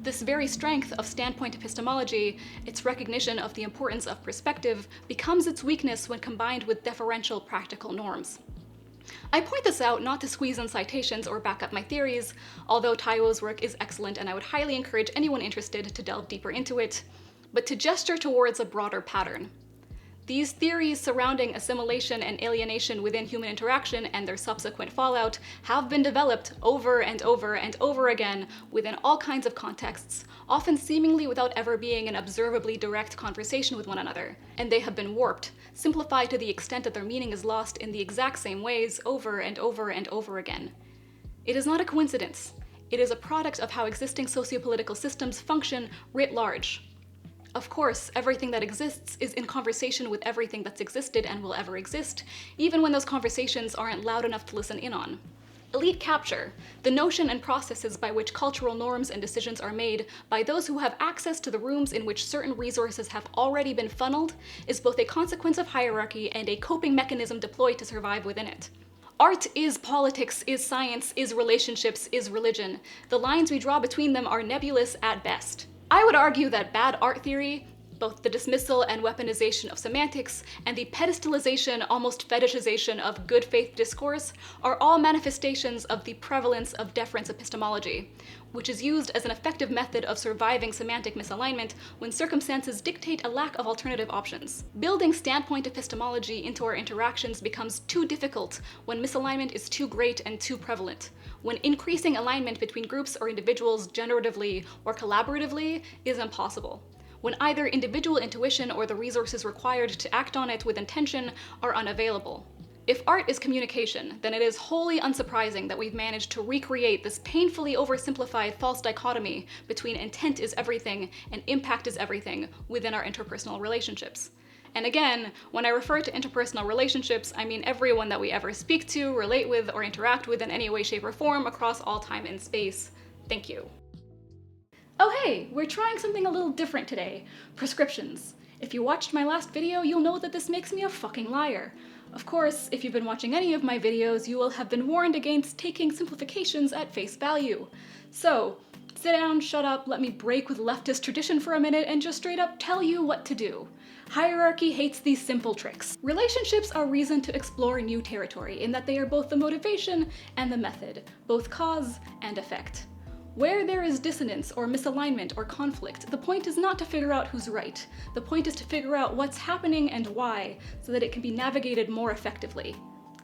Speaker 1: this very strength of standpoint epistemology, its recognition of the importance of perspective, becomes its weakness when combined with deferential practical norms." I point this out not to squeeze in citations or back up my theories, although Taiwo's work is excellent and I would highly encourage anyone interested to delve deeper into it, but to gesture towards a broader pattern. These theories surrounding assimilation and alienation within human interaction and their subsequent fallout have been developed over and over and over again within all kinds of contexts, often seemingly without ever being an observably direct conversation with one another, and they have been warped, simplified to the extent that their meaning is lost in the exact same ways over and over and over again. It is not a coincidence. It is a product of how existing sociopolitical systems function writ large. Of course, everything that exists is in conversation with everything that's existed and will ever exist, even when those conversations aren't loud enough to listen in on. Elite capture, the notion and processes by which cultural norms and decisions are made by those who have access to the rooms in which certain resources have already been funneled, is both a consequence of hierarchy and a coping mechanism deployed to survive within it. Art is politics, is science, is relationships, is religion. The lines we draw between them are nebulous at best. I would argue that bad art theory, both the dismissal and weaponization of semantics, and the pedestalization, almost fetishization of good faith discourse, are all manifestations of the prevalence of deference epistemology, which is used as an effective method of surviving semantic misalignment when circumstances dictate a lack of alternative options. Building standpoint epistemology into our interactions becomes too difficult when misalignment is too great and too prevalent, when increasing alignment between groups or individuals generatively or collaboratively is impossible, when either individual intuition or the resources required to act on it with intention are unavailable. If art is communication, then it is wholly unsurprising that we've managed to recreate this painfully oversimplified false dichotomy between intent is everything and impact is everything within our interpersonal relationships. And again, when I refer to interpersonal relationships, I mean everyone that we ever speak to, relate with, or interact with in any way, shape, or form across all time and space. Thank you. Oh hey, we're trying something a little different today. Prescriptions. If you watched my last video, you'll know that this makes me a fucking liar. Of course, if you've been watching any of my videos, you will have been warned against taking simplifications at face value. So, sit down, shut up, let me break with leftist tradition for a minute and just straight up tell you what to do. Hierarchy hates these simple tricks. Relationships are reason to explore new territory in that they are both the motivation and the method, both cause and effect. Where there is dissonance or misalignment or conflict, the point is not to figure out who's right. The point is to figure out what's happening and why, so that it can be navigated more effectively,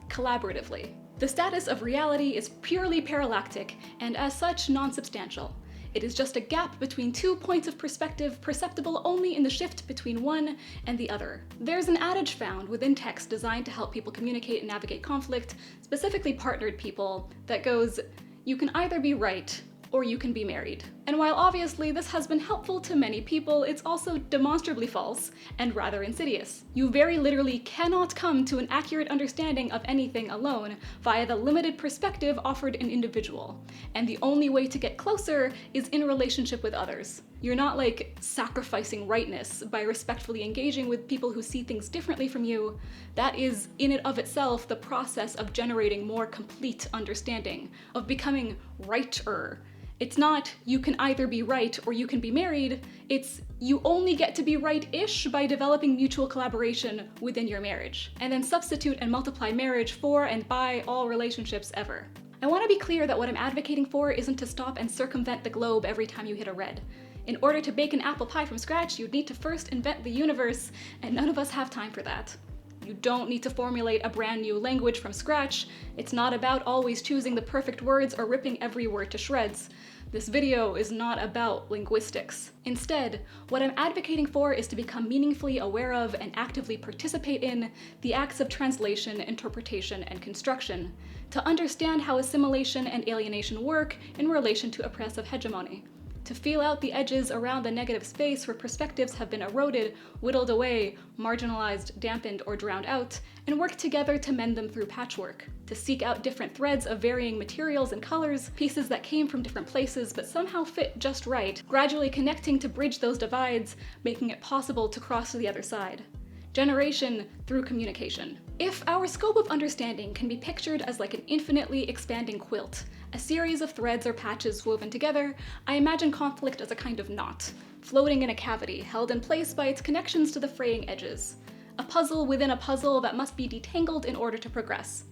Speaker 1: collaboratively. The status of reality is purely parallactic, and as such, non-substantial. It is just a gap between two points of perspective perceptible only in the shift between one and the other. There's an adage found within text designed to help people communicate and navigate conflict, specifically partnered people, that goes, "You can either be right, or you can be married." And while obviously this has been helpful to many people, it's also demonstrably false and rather insidious. You very literally cannot come to an accurate understanding of anything alone via the limited perspective offered an individual. And the only way to get closer is in relationship with others. You're not like sacrificing rightness by respectfully engaging with people who see things differently from you. That is, in and of itself, the process of generating more complete understanding, of becoming righter. It's not, you can either be right or you can be married. It's, you only get to be right-ish by developing mutual collaboration within your marriage. And then substitute and multiply marriage for and by all relationships ever. I want to be clear that what I'm advocating for isn't to stop and circumvent the globe every time you hit a red. In order to bake an apple pie from scratch, you'd need to first invent the universe, and none of us have time for that. You don't need to formulate a brand new language from scratch. It's not about always choosing the perfect words or ripping every word to shreds. This video is not about linguistics. Instead, what I'm advocating for is to become meaningfully aware of and actively participate in the acts of translation, interpretation, and construction, to understand how assimilation and alienation work in relation to oppressive hegemony, to feel out the edges around the negative space where perspectives have been eroded, whittled away, marginalized, dampened, or drowned out, and work together to mend them through patchwork, to seek out different threads of varying materials and colors, pieces that came from different places but somehow fit just right, gradually connecting to bridge those divides, making it possible to cross to the other side. Generation through communication. If our scope of understanding can be pictured as like an infinitely expanding quilt, a series of threads or patches woven together, I imagine conflict as a kind of knot, floating in a cavity, held in place by its connections to the fraying edges. A puzzle within a puzzle that must be detangled in order to progress.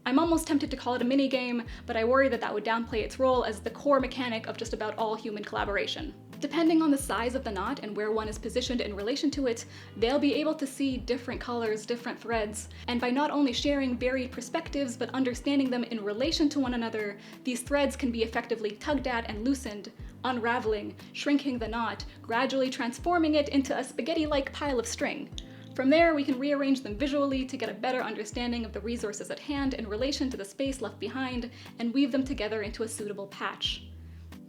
Speaker 1: I'm almost tempted to call it a minigame, but I worry that that would downplay its role as the core mechanic of just about all human collaboration. Depending on the size of the knot and where one is positioned in relation to it, they'll be able to see different colors, different threads, and by not only sharing varied perspectives but understanding them in relation to one another, these threads can be effectively tugged at and loosened, unraveling, shrinking the knot, gradually transforming it into a spaghetti-like pile of string. From there, we can rearrange them visually to get a better understanding of the resources at hand in relation to the space left behind, and weave them together into a suitable patch.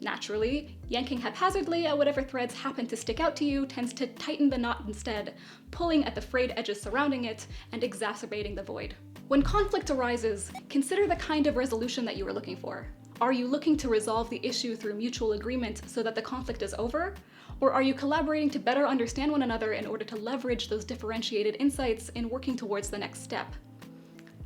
Speaker 1: Naturally, yanking haphazardly at whatever threads happen to stick out to you tends to tighten the knot instead, pulling at the frayed edges surrounding it and exacerbating the void. When conflict arises, consider the kind of resolution that you are looking for. Are you looking to resolve the issue through mutual agreement so that the conflict is over? Or are you collaborating to better understand one another in order to leverage those differentiated insights in working towards the next step?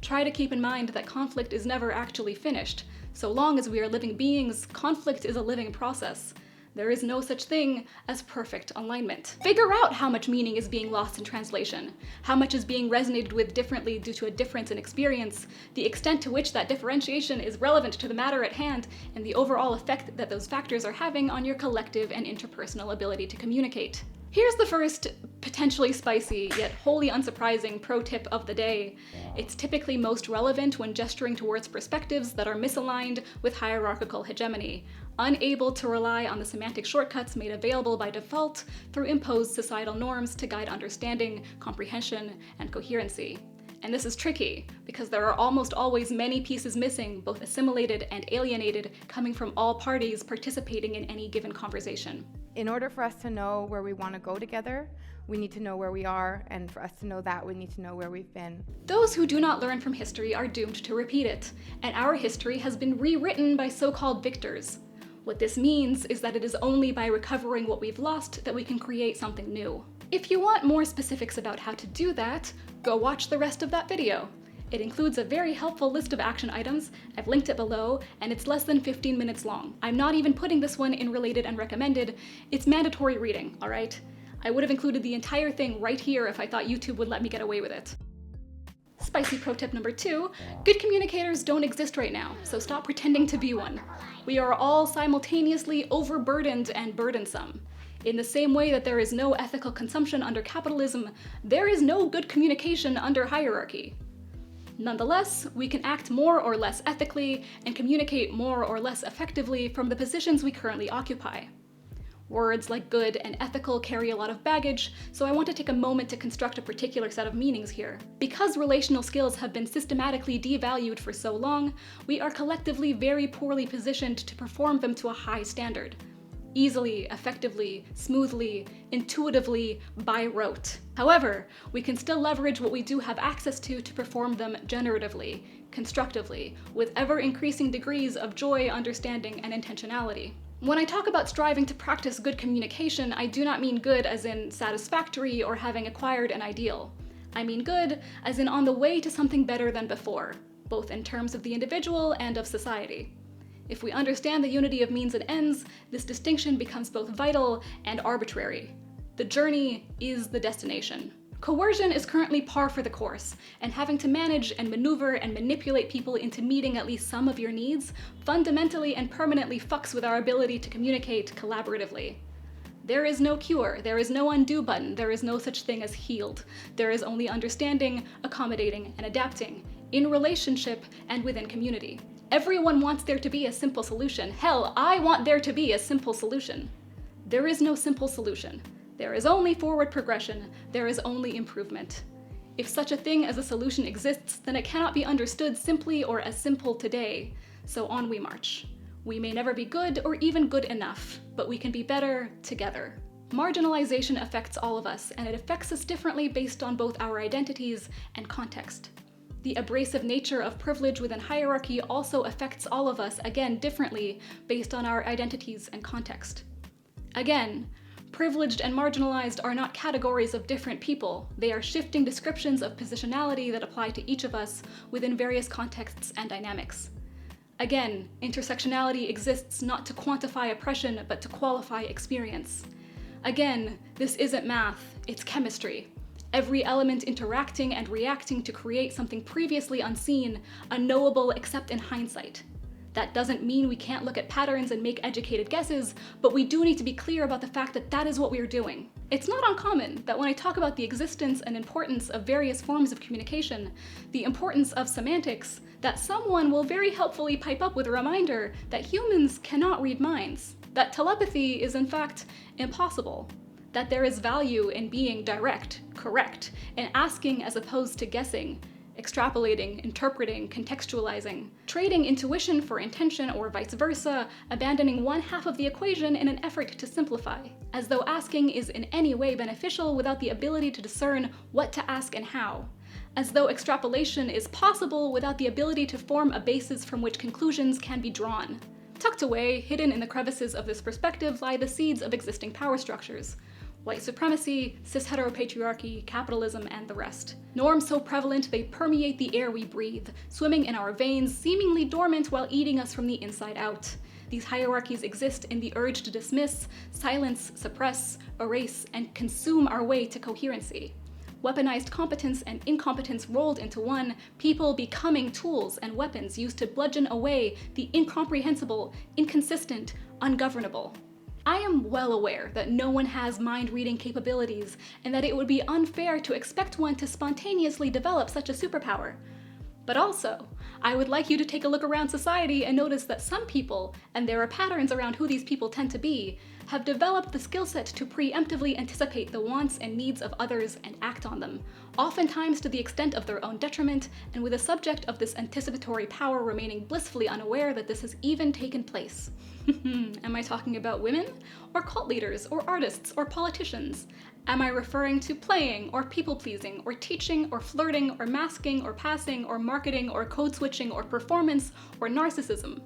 Speaker 1: Try to keep in mind that conflict is never actually finished. So long as we are living beings, conflict is a living process. There is no such thing as perfect alignment. Figure out how much meaning is being lost in translation, how much is being resonated with differently due to a difference in experience, the extent to which that differentiation is relevant to the matter at hand, and the overall effect that those factors are having on your collective and interpersonal ability to communicate. Here's the first, potentially spicy, yet wholly unsurprising pro tip of the day. It's typically most relevant when gesturing towards perspectives that are misaligned with hierarchical hegemony, unable to rely on the semantic shortcuts made available by default through imposed societal norms to guide understanding, comprehension, and coherency. And this is tricky, because there are almost always many pieces missing, both assimilated and alienated, coming from all parties participating in any given conversation.
Speaker 8: In order for us to know where we want to go together, we need to know where we are, and for us to know that, we need to know where we've been.
Speaker 1: Those who do not learn from history are doomed to repeat it, and our history has been rewritten by so-called victors. What this means is that it is only by recovering what we've lost that we can create something new. If you want more specifics about how to do that, go watch the rest of that video. It includes a very helpful list of action items. I've linked it below, and it's less than 15 minutes long. I'm not even putting this one in related and recommended. It's mandatory reading, all right? I would have included the entire thing right here if I thought YouTube would let me get away with it. Spicy pro tip number 2, good communicators don't exist right now, so stop pretending to be one. We are all simultaneously overburdened and burdensome. In the same way that there is no ethical consumption under capitalism, there is no good communication under hierarchy. Nonetheless, we can act more or less ethically and communicate more or less effectively from the positions we currently occupy. Words like good and ethical carry a lot of baggage, so I want to take a moment to construct a particular set of meanings here. Because relational skills have been systematically devalued for so long, we are collectively very poorly positioned to perform them to a high standard. Easily, effectively, smoothly, intuitively, by rote. However, we can still leverage what we do have access to perform them generatively, constructively, with ever-increasing degrees of joy, understanding, and intentionality. When I talk about striving to practice good communication, I do not mean good as in satisfactory or having acquired an ideal. I mean good as in on the way to something better than before, both in terms of the individual and of society. If we understand the unity of means and ends, this distinction becomes both vital and arbitrary. The journey is the destination. Coercion is currently par for the course, and having to manage and maneuver and manipulate people into meeting at least some of your needs fundamentally and permanently fucks with our ability to communicate collaboratively. There is no cure, there is no undo button, there is no such thing as healed. There is only understanding, accommodating, and adapting, in relationship and within community. Everyone wants there to be a simple solution. Hell, I want there to be a simple solution. There is no simple solution. There is only forward progression. There is only improvement. If such a thing as a solution exists, then it cannot be understood simply or as simple today. So on we march. We may never be good or even good enough, but we can be better together. Marginalization affects all of us, and it affects us differently based on both our identities and context. The abrasive nature of privilege within hierarchy also affects all of us, again, differently based on our identities and context. Again, privileged and marginalized are not categories of different people. They are shifting descriptions of positionality that apply to each of us within various contexts and dynamics. Again, intersectionality exists not to quantify oppression, but to qualify experience. Again, this isn't math, it's chemistry. Every element interacting and reacting to create something previously unseen, unknowable except in hindsight. That doesn't mean we can't look at patterns and make educated guesses, but we do need to be clear about the fact that that is what we're doing. It's not uncommon that when I talk about the existence and importance of various forms of communication, the importance of semantics, that someone will very helpfully pipe up with a reminder that humans cannot read minds, that telepathy is in fact impossible, that there is value in being direct, correct, and asking as opposed to guessing, extrapolating, interpreting, contextualizing, trading intuition for intention or vice versa, abandoning one half of the equation in an effort to simplify, as though asking is in any way beneficial without the ability to discern what to ask and how, as though extrapolation is possible without the ability to form a basis from which conclusions can be drawn. Tucked away, hidden in the crevices of this perspective, lie the seeds of existing power structures. White supremacy, cis-heteropatriarchy, capitalism, and the rest. Norms so prevalent they permeate the air we breathe, swimming in our veins, seemingly dormant while eating us from the inside out. These hierarchies exist in the urge to dismiss, silence, suppress, erase, and consume our way to coherency. Weaponized competence and incompetence rolled into one, people becoming tools and weapons used to bludgeon away the incomprehensible, inconsistent, ungovernable. I am well aware that no one has mind-reading capabilities, and that it would be unfair to expect one to spontaneously develop such a superpower. But also, I would like you to take a look around society and notice that some people, and there are patterns around who these people tend to be, have developed the skill set to preemptively anticipate the wants and needs of others and act on them, oftentimes to the extent of their own detriment, and with the subject of this anticipatory power remaining blissfully unaware that this has even taken place. Am I talking about women, or cult leaders, or artists, or politicians? Am I referring to playing, or people-pleasing, or teaching, or flirting, or masking, or passing, or marketing, or code-switching, or performance, or narcissism?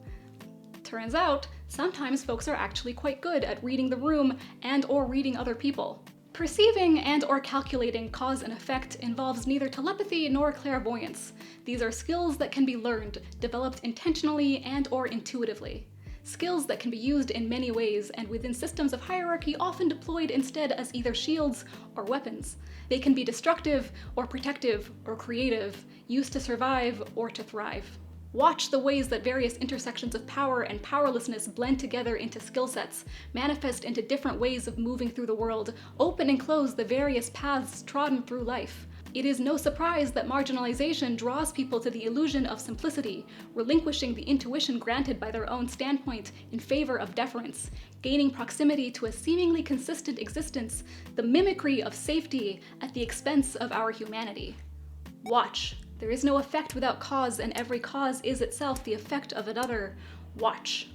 Speaker 1: Turns out, sometimes folks are actually quite good at reading the room and or reading other people. Perceiving and or calculating cause and effect involves neither telepathy nor clairvoyance. These are skills that can be learned, developed intentionally and or intuitively. Skills that can be used in many ways and within systems of hierarchy often deployed instead as either shields or weapons. They can be destructive or protective or creative, used to survive or to thrive. Watch the ways that various intersections of power and powerlessness blend together into skill sets, manifest into different ways of moving through the world, open and close the various paths trodden through life. It is no surprise that marginalization draws people to the illusion of simplicity, relinquishing the intuition granted by their own standpoint in favor of deference, gaining proximity to a seemingly consistent existence, the mimicry of safety at the expense of our humanity. Watch. There is no effect without cause, and every cause is itself the effect of another. Watch.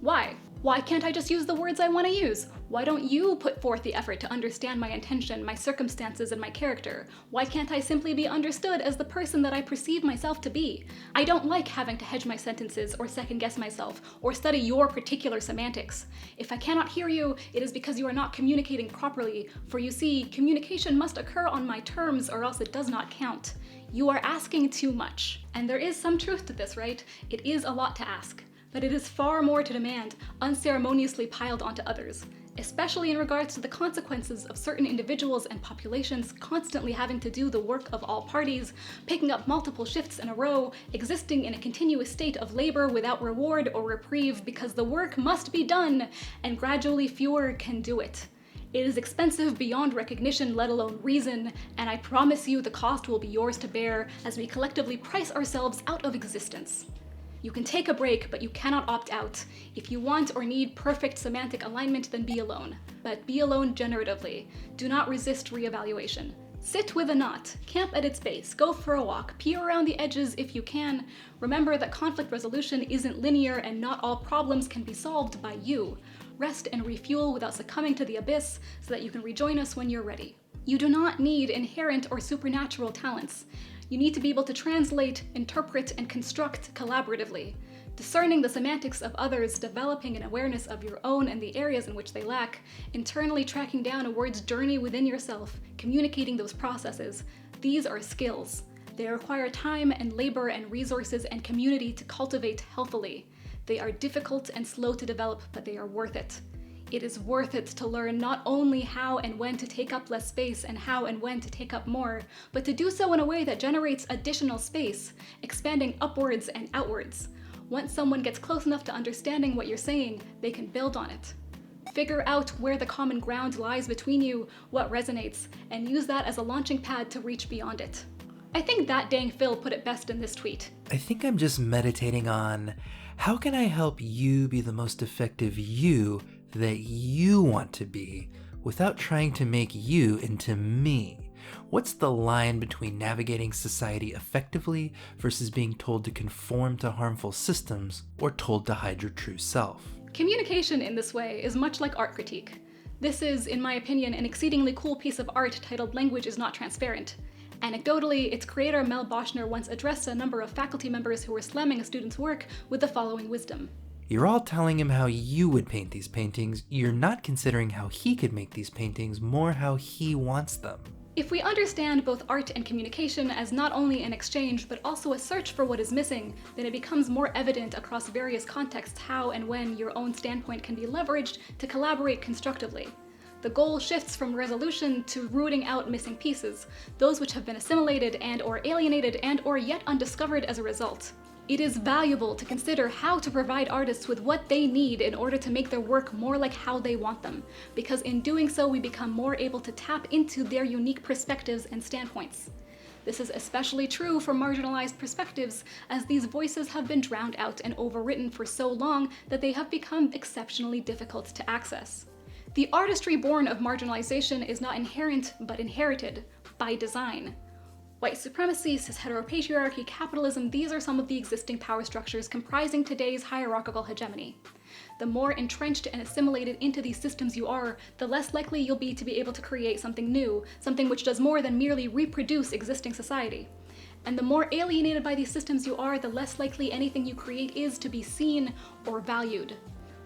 Speaker 1: Why? Why can't I just use the words I want to use? Why don't you put forth the effort to understand my intention, my circumstances, and my character? Why can't I simply be understood as the person that I perceive myself to be? I don't like having to hedge my sentences or second-guess myself or study your particular semantics. If I cannot hear you, it is because you are not communicating properly, for you see, communication must occur on my terms or else it does not count. You are asking too much. And there is some truth to this, right? It is a lot to ask. But it is far more to demand, unceremoniously piled onto others, especially in regards to the consequences of certain individuals and populations constantly having to do the work of all parties, picking up multiple shifts in a row, existing in a continuous state of labor without reward or reprieve because the work must be done, and gradually fewer can do it. It is expensive beyond recognition, let alone reason, and I promise you the cost will be yours to bear as we collectively price ourselves out of existence. You can take a break, but you cannot opt out. If you want or need perfect semantic alignment, then be alone. But be alone generatively. Do not resist reevaluation. Sit with a knot, camp at its base, go for a walk, peer around the edges if you can. Remember that conflict resolution isn't linear and not all problems can be solved by you. Rest and refuel without succumbing to the abyss so that you can rejoin us when you're ready. You do not need inherent or supernatural talents. You need to be able to translate, interpret, and construct collaboratively, discerning the semantics of others, developing an awareness of your own and the areas in which they lack, internally tracking down a word's journey within yourself, communicating those processes. These are skills. They require time and labor and resources and community to cultivate healthily. They are difficult and slow to develop, but they are worth it. It is worth it to learn not only how and when to take up less space and how and when to take up more, but to do so in a way that generates additional space, expanding upwards and outwards. Once someone gets close enough to understanding what you're saying, they can build on it. Figure out where the common ground lies between you, what resonates, and use that as a launching pad to reach beyond it. I think that dang Phil put it best in this tweet.
Speaker 9: I think I'm just meditating on how can I help you be the most effective you that you want to be without trying to make you into me? What's the line between navigating society effectively versus being told to conform to harmful systems or told to hide your true self?
Speaker 1: Communication in this way is much like art critique. This is, in my opinion, an exceedingly cool piece of art titled Language is Not Transparent. Anecdotally, its creator Mel Bochner once addressed a number of faculty members who were slamming a student's work with the following wisdom.
Speaker 9: You're all telling him how you would paint these paintings. You're not considering how he could make these paintings, more how he wants them.
Speaker 1: If we understand both art and communication as not only an exchange, but also a search for what is missing, then it becomes more evident across various contexts how and when your own standpoint can be leveraged to collaborate constructively. The goal shifts from resolution to rooting out missing pieces, those which have been assimilated and or alienated and or yet undiscovered as a result. It is valuable to consider how to provide artists with what they need in order to make their work more like how they want them, because in doing so we become more able to tap into their unique perspectives and standpoints. This is especially true for marginalized perspectives, as these voices have been drowned out and overwritten for so long that they have become exceptionally difficult to access. The artistry born of marginalization is not inherent, but inherited, by design. White supremacy, cis-heteropatriarchy, capitalism, these are some of the existing power structures comprising today's hierarchical hegemony. The more entrenched and assimilated into these systems you are, the less likely you'll be to be able to create something new, something which does more than merely reproduce existing society. And the more alienated by these systems you are, the less likely anything you create is to be seen or valued.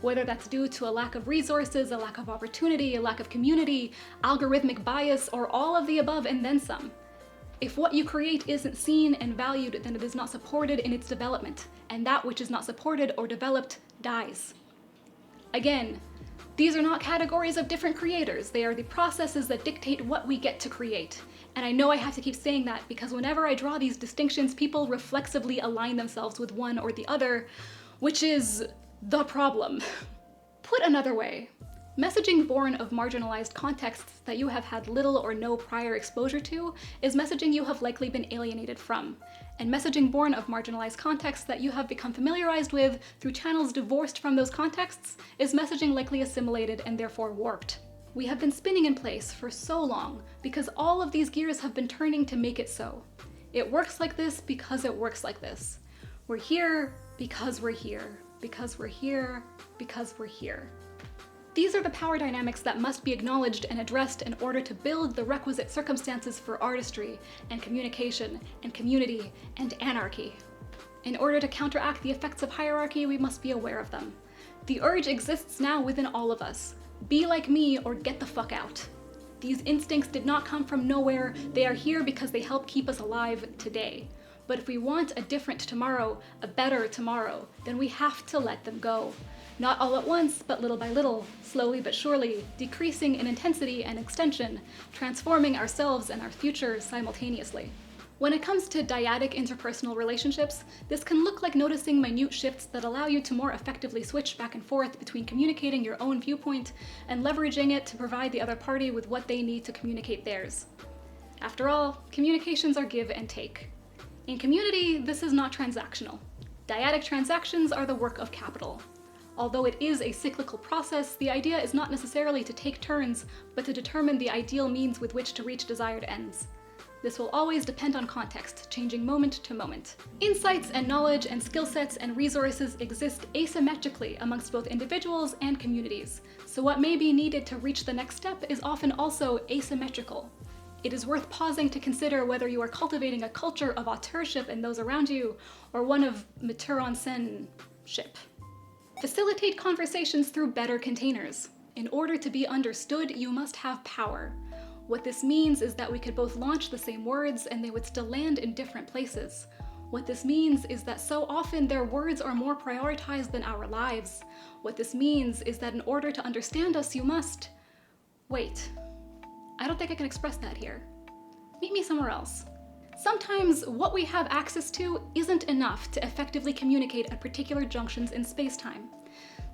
Speaker 1: whether that's due to a lack of resources, a lack of opportunity, a lack of community, algorithmic bias, or all of the above and then some. If what you create isn't seen and valued, then it is not supported in its development, and that which is not supported or developed dies. Again, these are not categories of different creators, they are the processes that dictate what we get to create. And I know I have to keep saying that because whenever I draw these distinctions, people reflexively align themselves with one or the other, which is the problem. Put another way, messaging born of marginalized contexts that you have had little or no prior exposure to is messaging you have likely been alienated from. And messaging born of marginalized contexts that you have become familiarized with through channels divorced from those contexts is messaging likely assimilated and therefore warped. We have been spinning in place for so long because all of these gears have been turning to make it so. It works like this because it works like this. We're here because we're here, because we're here, because we're here. These are the power dynamics that must be acknowledged and addressed in order to build the requisite circumstances for artistry and communication and community and anarchy. In order to counteract the effects of hierarchy, we must be aware of them. The urge exists now within all of us. Be like me or get the fuck out. These instincts did not come from nowhere, they are here because they help keep us alive today. But if we want a different tomorrow, a better tomorrow, then we have to let them go. Not all at once, but little by little, slowly but surely, decreasing in intensity and extension, transforming ourselves and our future simultaneously. When it comes to dyadic interpersonal relationships, this can look like noticing minute shifts that allow you to more effectively switch back and forth between communicating your own viewpoint and leveraging it to provide the other party with what they need to communicate theirs. After all, communications are give and take. In community, this is not transactional. Dyadic transactions are the work of capital. Although it is a cyclical process, the idea is not necessarily to take turns, but to determine the ideal means with which to reach desired ends. This will always depend on context, changing moment to moment. Insights and knowledge and skill sets and resources exist asymmetrically amongst both individuals and communities, so what may be needed to reach the next step is often also asymmetrical. It is worth pausing to consider whether you are cultivating a culture of auteurship in those around you, or one of metteur en scène-ship. Facilitate conversations through better containers. In order to be understood, you must have power. What this means is that we could both launch the same words and they would still land in different places. What this means is that so often their words are more prioritized than our lives. What this means is that in order to understand us, you must... Wait, I don't think I can express that here. Meet me somewhere else. Sometimes what we have access to isn't enough to effectively communicate at particular junctions in space-time.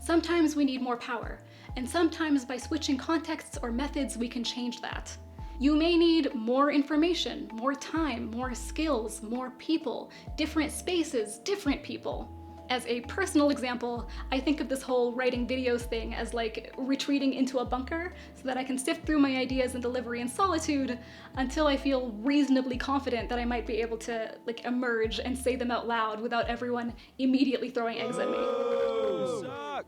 Speaker 1: Sometimes we need more power, and sometimes by switching contexts or methods we can change that. You may need more information, more time, more skills, more people, different spaces, different people. As a personal example, I think of this whole writing videos thing as like retreating into a bunker so that I can sift through my ideas and delivery in solitude until I feel reasonably confident that I might be able to like emerge and say them out loud without everyone immediately throwing eggs at me.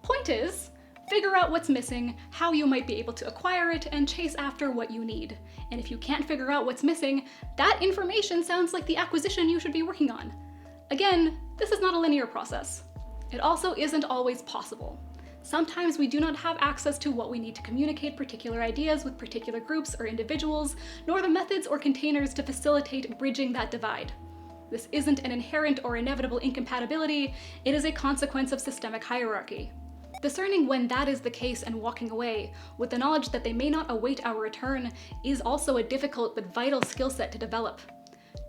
Speaker 1: Point is, figure out what's missing, how you might be able to acquire it, and chase after what you need. And if you can't figure out what's missing, that information sounds like the acquisition you should be working on. Again, this is not a linear process. It also isn't always possible. Sometimes we do not have access to what we need to communicate particular ideas with particular groups or individuals, nor the methods or containers to facilitate bridging that divide. This isn't an inherent or inevitable incompatibility, it is a consequence of systemic hierarchy. Discerning when that is the case and walking away, with the knowledge that they may not await our return, is also a difficult but vital skill set to develop.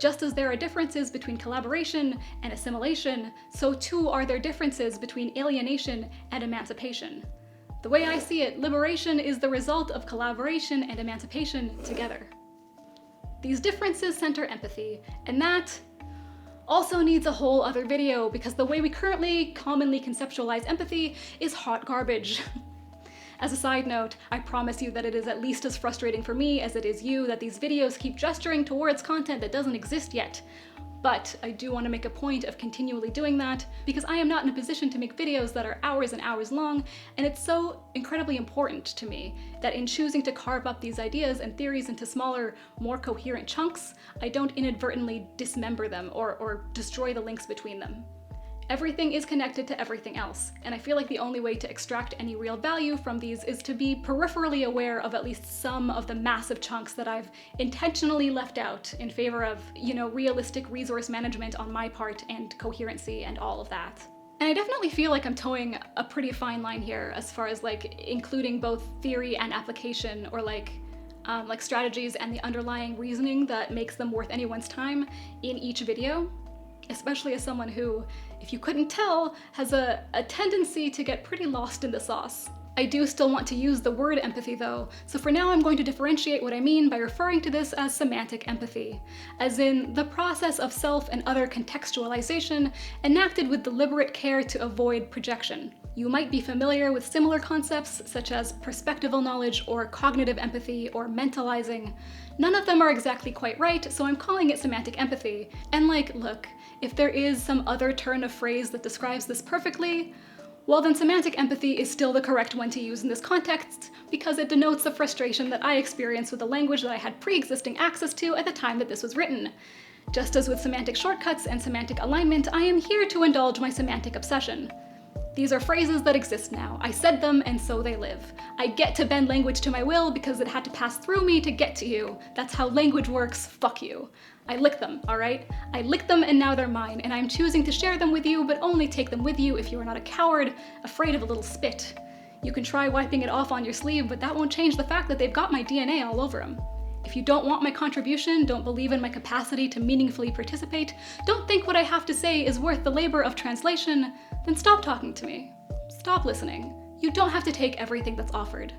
Speaker 1: Just as there are differences between collaboration and assimilation, so too are there differences between alienation and emancipation. The way I see it, liberation is the result of collaboration and emancipation together. These differences center empathy, and that also needs a whole other video because the way we currently commonly conceptualize empathy is hot garbage. As a side note, I promise you that it is at least as frustrating for me as it is you that these videos keep gesturing towards content that doesn't exist yet. But I do want to make a point of continually doing that because I am not in a position to make videos that are hours and hours long, and it's so incredibly important to me that in choosing to carve up these ideas and theories into smaller, more coherent chunks, I don't inadvertently dismember them or destroy the links between them. Everything is connected to everything else, and I feel like the only way to extract any real value from these is to be peripherally aware of at least some of the massive chunks that I've intentionally left out in favor of, you know, realistic resource management on my part and coherency and all of that. And I definitely feel like I'm towing a pretty fine line here as far as like including both theory and application, or like strategies and the underlying reasoning that makes them worth anyone's time in each video. Especially as someone who, if you couldn't tell, has a tendency to get pretty lost in the sauce. I do still want to use the word empathy though, so for now I'm going to differentiate what I mean by referring to this as semantic empathy, as in the process of self and other contextualization enacted with deliberate care to avoid projection. You might be familiar with similar concepts such as perspectival knowledge or cognitive empathy or mentalizing. None of them are exactly quite right, so I'm calling it semantic empathy. And like, look, if there is some other turn of phrase that describes this perfectly, well then semantic empathy is still the correct one to use in this context, because it denotes the frustration that I experienced with the language that I had pre-existing access to at the time that this was written. Just as with semantic shortcuts and semantic alignment, I am here to indulge my semantic obsession. These are phrases that exist now. I said them, and so they live. I get to bend language to my will because it had to pass through me to get to you. That's how language works, fuck you. I licked them, alright? I licked them and now they're mine, and I'm choosing to share them with you, but only take them with you if you are not a coward, afraid of a little spit. You can try wiping it off on your sleeve, but that won't change the fact that they've got my DNA all over them. If you don't want my contribution, don't believe in my capacity to meaningfully participate, don't think what I have to say is worth the labor of translation, then stop talking to me. Stop listening. You don't have to take everything that's offered.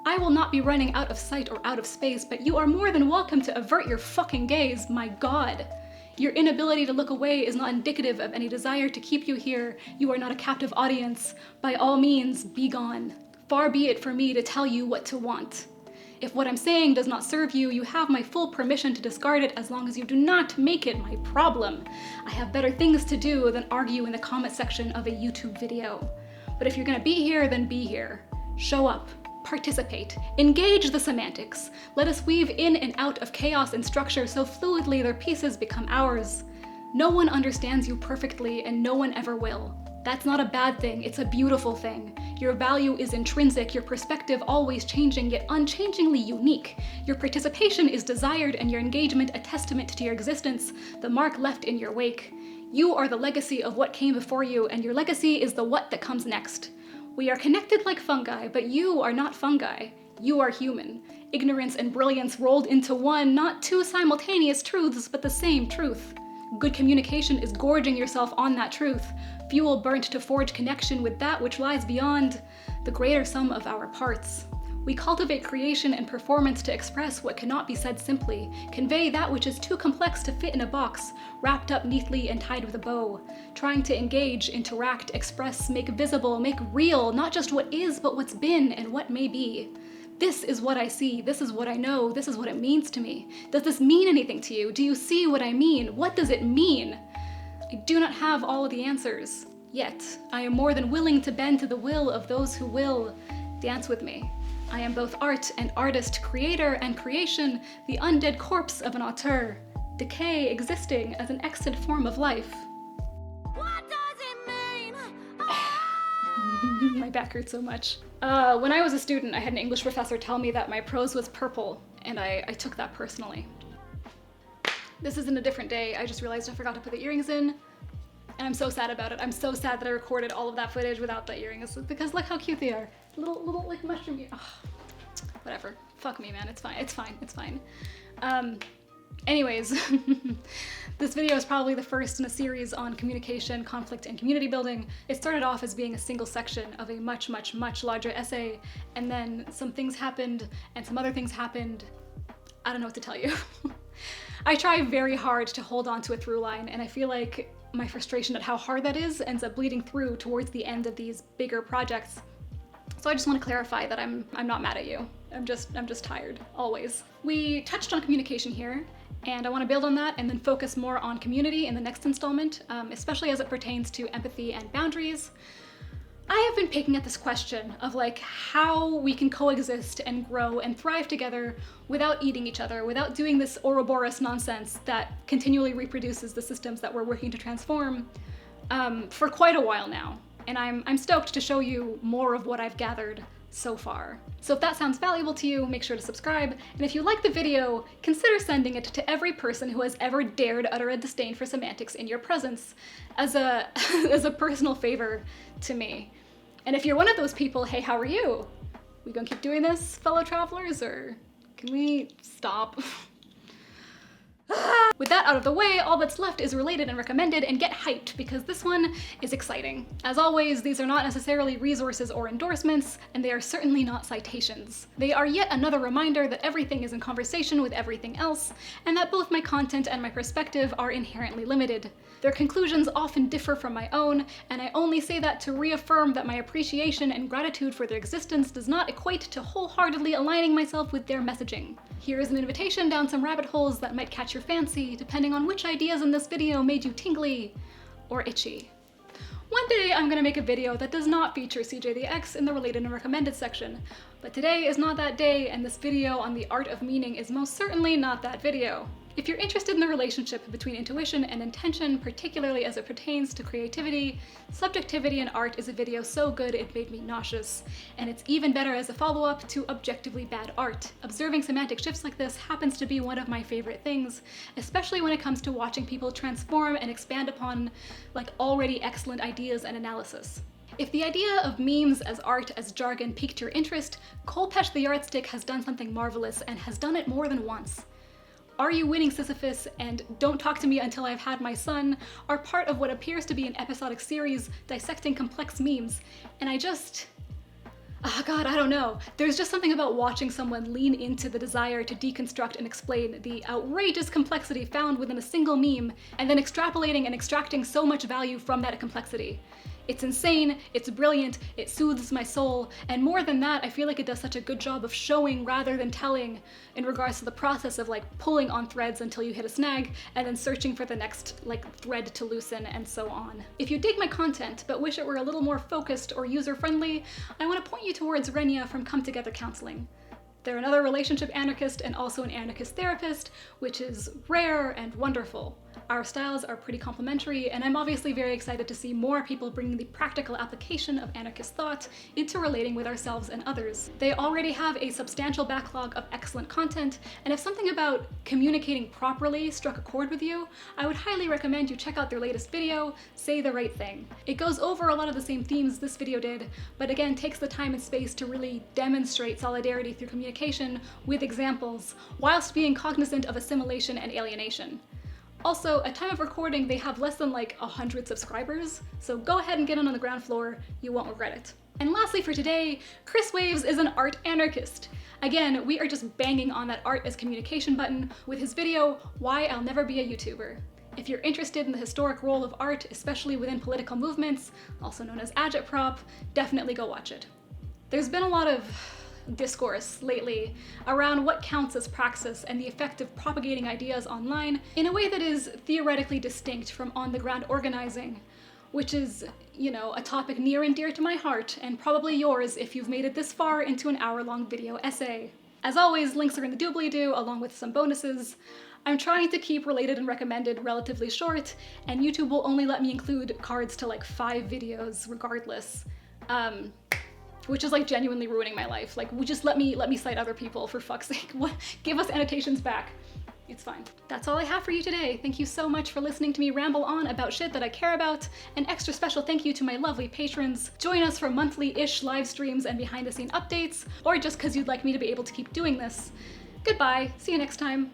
Speaker 1: I will not be running out of sight or out of space, but you are more than welcome to avert your fucking gaze, my god. Your inability to look away is not indicative of any desire to keep you here. You are not a captive audience. By all means, be gone. Far be it for me to tell you what to want. If what I'm saying does not serve you, you have my full permission to discard it as long as you do not make it my problem. I have better things to do than argue in the comment section of a YouTube video. But if you're gonna be here, then be here. Show up, participate, engage the semantics. Let us weave in and out of chaos and structure so fluidly their pieces become ours. No one understands you perfectly, and no one ever will. That's not a bad thing, it's a beautiful thing. Your value is intrinsic, your perspective always changing, yet unchangingly unique. Your participation is desired, and your engagement a testament to your existence, the mark left in your wake. You are the legacy of what came before you, and your legacy is the what that comes next. We are connected like fungi, but you are not fungi. You are human. Ignorance and brilliance rolled into one, not two simultaneous truths, but the same truth. Good communication is gorging yourself on that truth, fuel burnt to forge connection with that which lies beyond, the greater sum of our parts. We cultivate creation and performance to express what cannot be said simply, convey that which is too complex to fit in a box, wrapped up neatly and tied with a bow, trying to engage, interact, express, make visible, make real, not just what is, but what's been and what may be. This is what I see, this is what I know, this is what it means to me. Does this mean anything to you? Do you see what I mean? What does it mean? I do not have all of the answers, yet I am more than willing to bend to the will of those who will dance with me. I am both art and artist, creator and creation, the undead corpse of an auteur, decay existing as an extant form of life.
Speaker 3: What does it mean?
Speaker 1: My back hurts so much. When I was a student, I had an English professor tell me that my prose was purple, and I took that personally. This isn't a different day, I just realized I forgot to put the earrings in, and I'm so sad about it. I'm so sad that I recorded all of that footage without the earrings, because look how cute they are. Little like mushroom ear. Whatever. Fuck me, man. It's fine. It's fine. It's fine. Anyways, this video is probably the first in a series on communication, conflict, and community building. It started off as being a single section of a much, much, much larger essay, and then some things happened, and some other things happened. I don't know what to tell you. I try very hard to hold on to a through line, and I feel like my frustration at how hard that is ends up bleeding through towards the end of these bigger projects. So I just want to clarify that I'm not mad at you. I'm just tired, always. We touched on communication here, and I want to build on that and then focus more on community in the next installment, especially as it pertains to empathy and boundaries. I have been picking at this question of like how we can coexist and grow and thrive together without eating each other, without doing this Ouroboros nonsense that continually reproduces the systems that we're working to transform, for quite a while now, and I'm stoked to show you more of what I've gathered so far. So if that sounds valuable to you, make sure to subscribe, and if you like the video, consider sending it to every person who has ever dared utter a disdain for semantics in your presence, as a as a personal favor to me. And if you're one of those people, hey, how are you? We gonna keep doing this, fellow travelers, or can we stop? With that out of the way, all that's left is related and recommended, and get hyped because this one is exciting. As always, these are not necessarily resources or endorsements, and they are certainly not citations. They are yet another reminder that everything is in conversation with everything else, and that both my content and my perspective are inherently limited. Their conclusions often differ from my own, and I only say that to reaffirm that my appreciation and gratitude for their existence does not equate to wholeheartedly aligning myself with their messaging. Here is an invitation down some rabbit holes that might catch your fancy, depending on which ideas in this video made you tingly or itchy. One day I'm gonna make a video that does not feature CJ the X in the related and recommended section, but today is not that day, and this video on the art of meaning is most certainly not that video. If you're interested in the relationship between intuition and intention, particularly as it pertains to creativity, subjectivity in art is a video so good it made me nauseous, and it's even better as a follow-up to objectively bad art. Observing semantic shifts like this happens to be one of my favorite things, especially when it comes to watching people transform and expand upon already excellent ideas and analysis. If the idea of memes as art as jargon piqued your interest, Kolpesh the Yardstick has done something marvelous and has done it more than once. Are You Winning, Sisyphus and Don't Talk to Me Until I've Had My Son are part of what appears to be an episodic series dissecting complex memes, and I don't know. There's just something about watching someone lean into the desire to deconstruct and explain the outrageous complexity found within a single meme, and then extrapolating and extracting so much value from that complexity. It's insane, it's brilliant, it soothes my soul, and more than that, I feel like it does such a good job of showing rather than telling in regards to the process of pulling on threads until you hit a snag, and then searching for the next thread to loosen, and so on. If you dig my content, but wish it were a little more focused or user-friendly, I want to point you towards Rayne from Come Together Counseling. They're another relationship anarchist and also an anarchist therapist, which is rare and wonderful. Our styles are pretty complementary, and I'm obviously very excited to see more people bringing the practical application of anarchist thought into relating with ourselves and others. They already have a substantial backlog of excellent content, and if something about communicating properly struck a chord with you, I would highly recommend you check out their latest video, Say the Right Thing. It goes over a lot of the same themes this video did, but again takes the time and space to really demonstrate solidarity through communication with examples, whilst being cognizant of assimilation and alienation. Also, at time of recording, they have less than 100 subscribers, so go ahead and get in on the ground floor, you won't regret it. And lastly for today, Chris Waves is an art anarchist. Again, we are just banging on that art as communication button with his video, Why I'll Never Be a YouTuber. If you're interested in the historic role of art, especially within political movements, also known as agitprop, definitely go watch it. There's been a lot of discourse lately around what counts as praxis and the effect of propagating ideas online in a way that is theoretically distinct from on-the-ground organizing, which is, a topic near and dear to my heart, and probably yours if you've made it this far into an hour-long video essay. As always, links are in the doobly-doo along with some bonuses. I'm trying to keep related and recommended relatively short, and YouTube will only let me include cards to 5 videos regardless. Which is genuinely ruining my life. Just let me cite other people, for fuck's sake. What? Give us annotations back. It's fine. That's all I have for you today. Thank you so much for listening to me ramble on about shit that I care about. An extra special thank you to my lovely patrons. Join us for monthly-ish live streams and behind-the-scene updates, or just because you'd like me to be able to keep doing this. Goodbye. See you next time.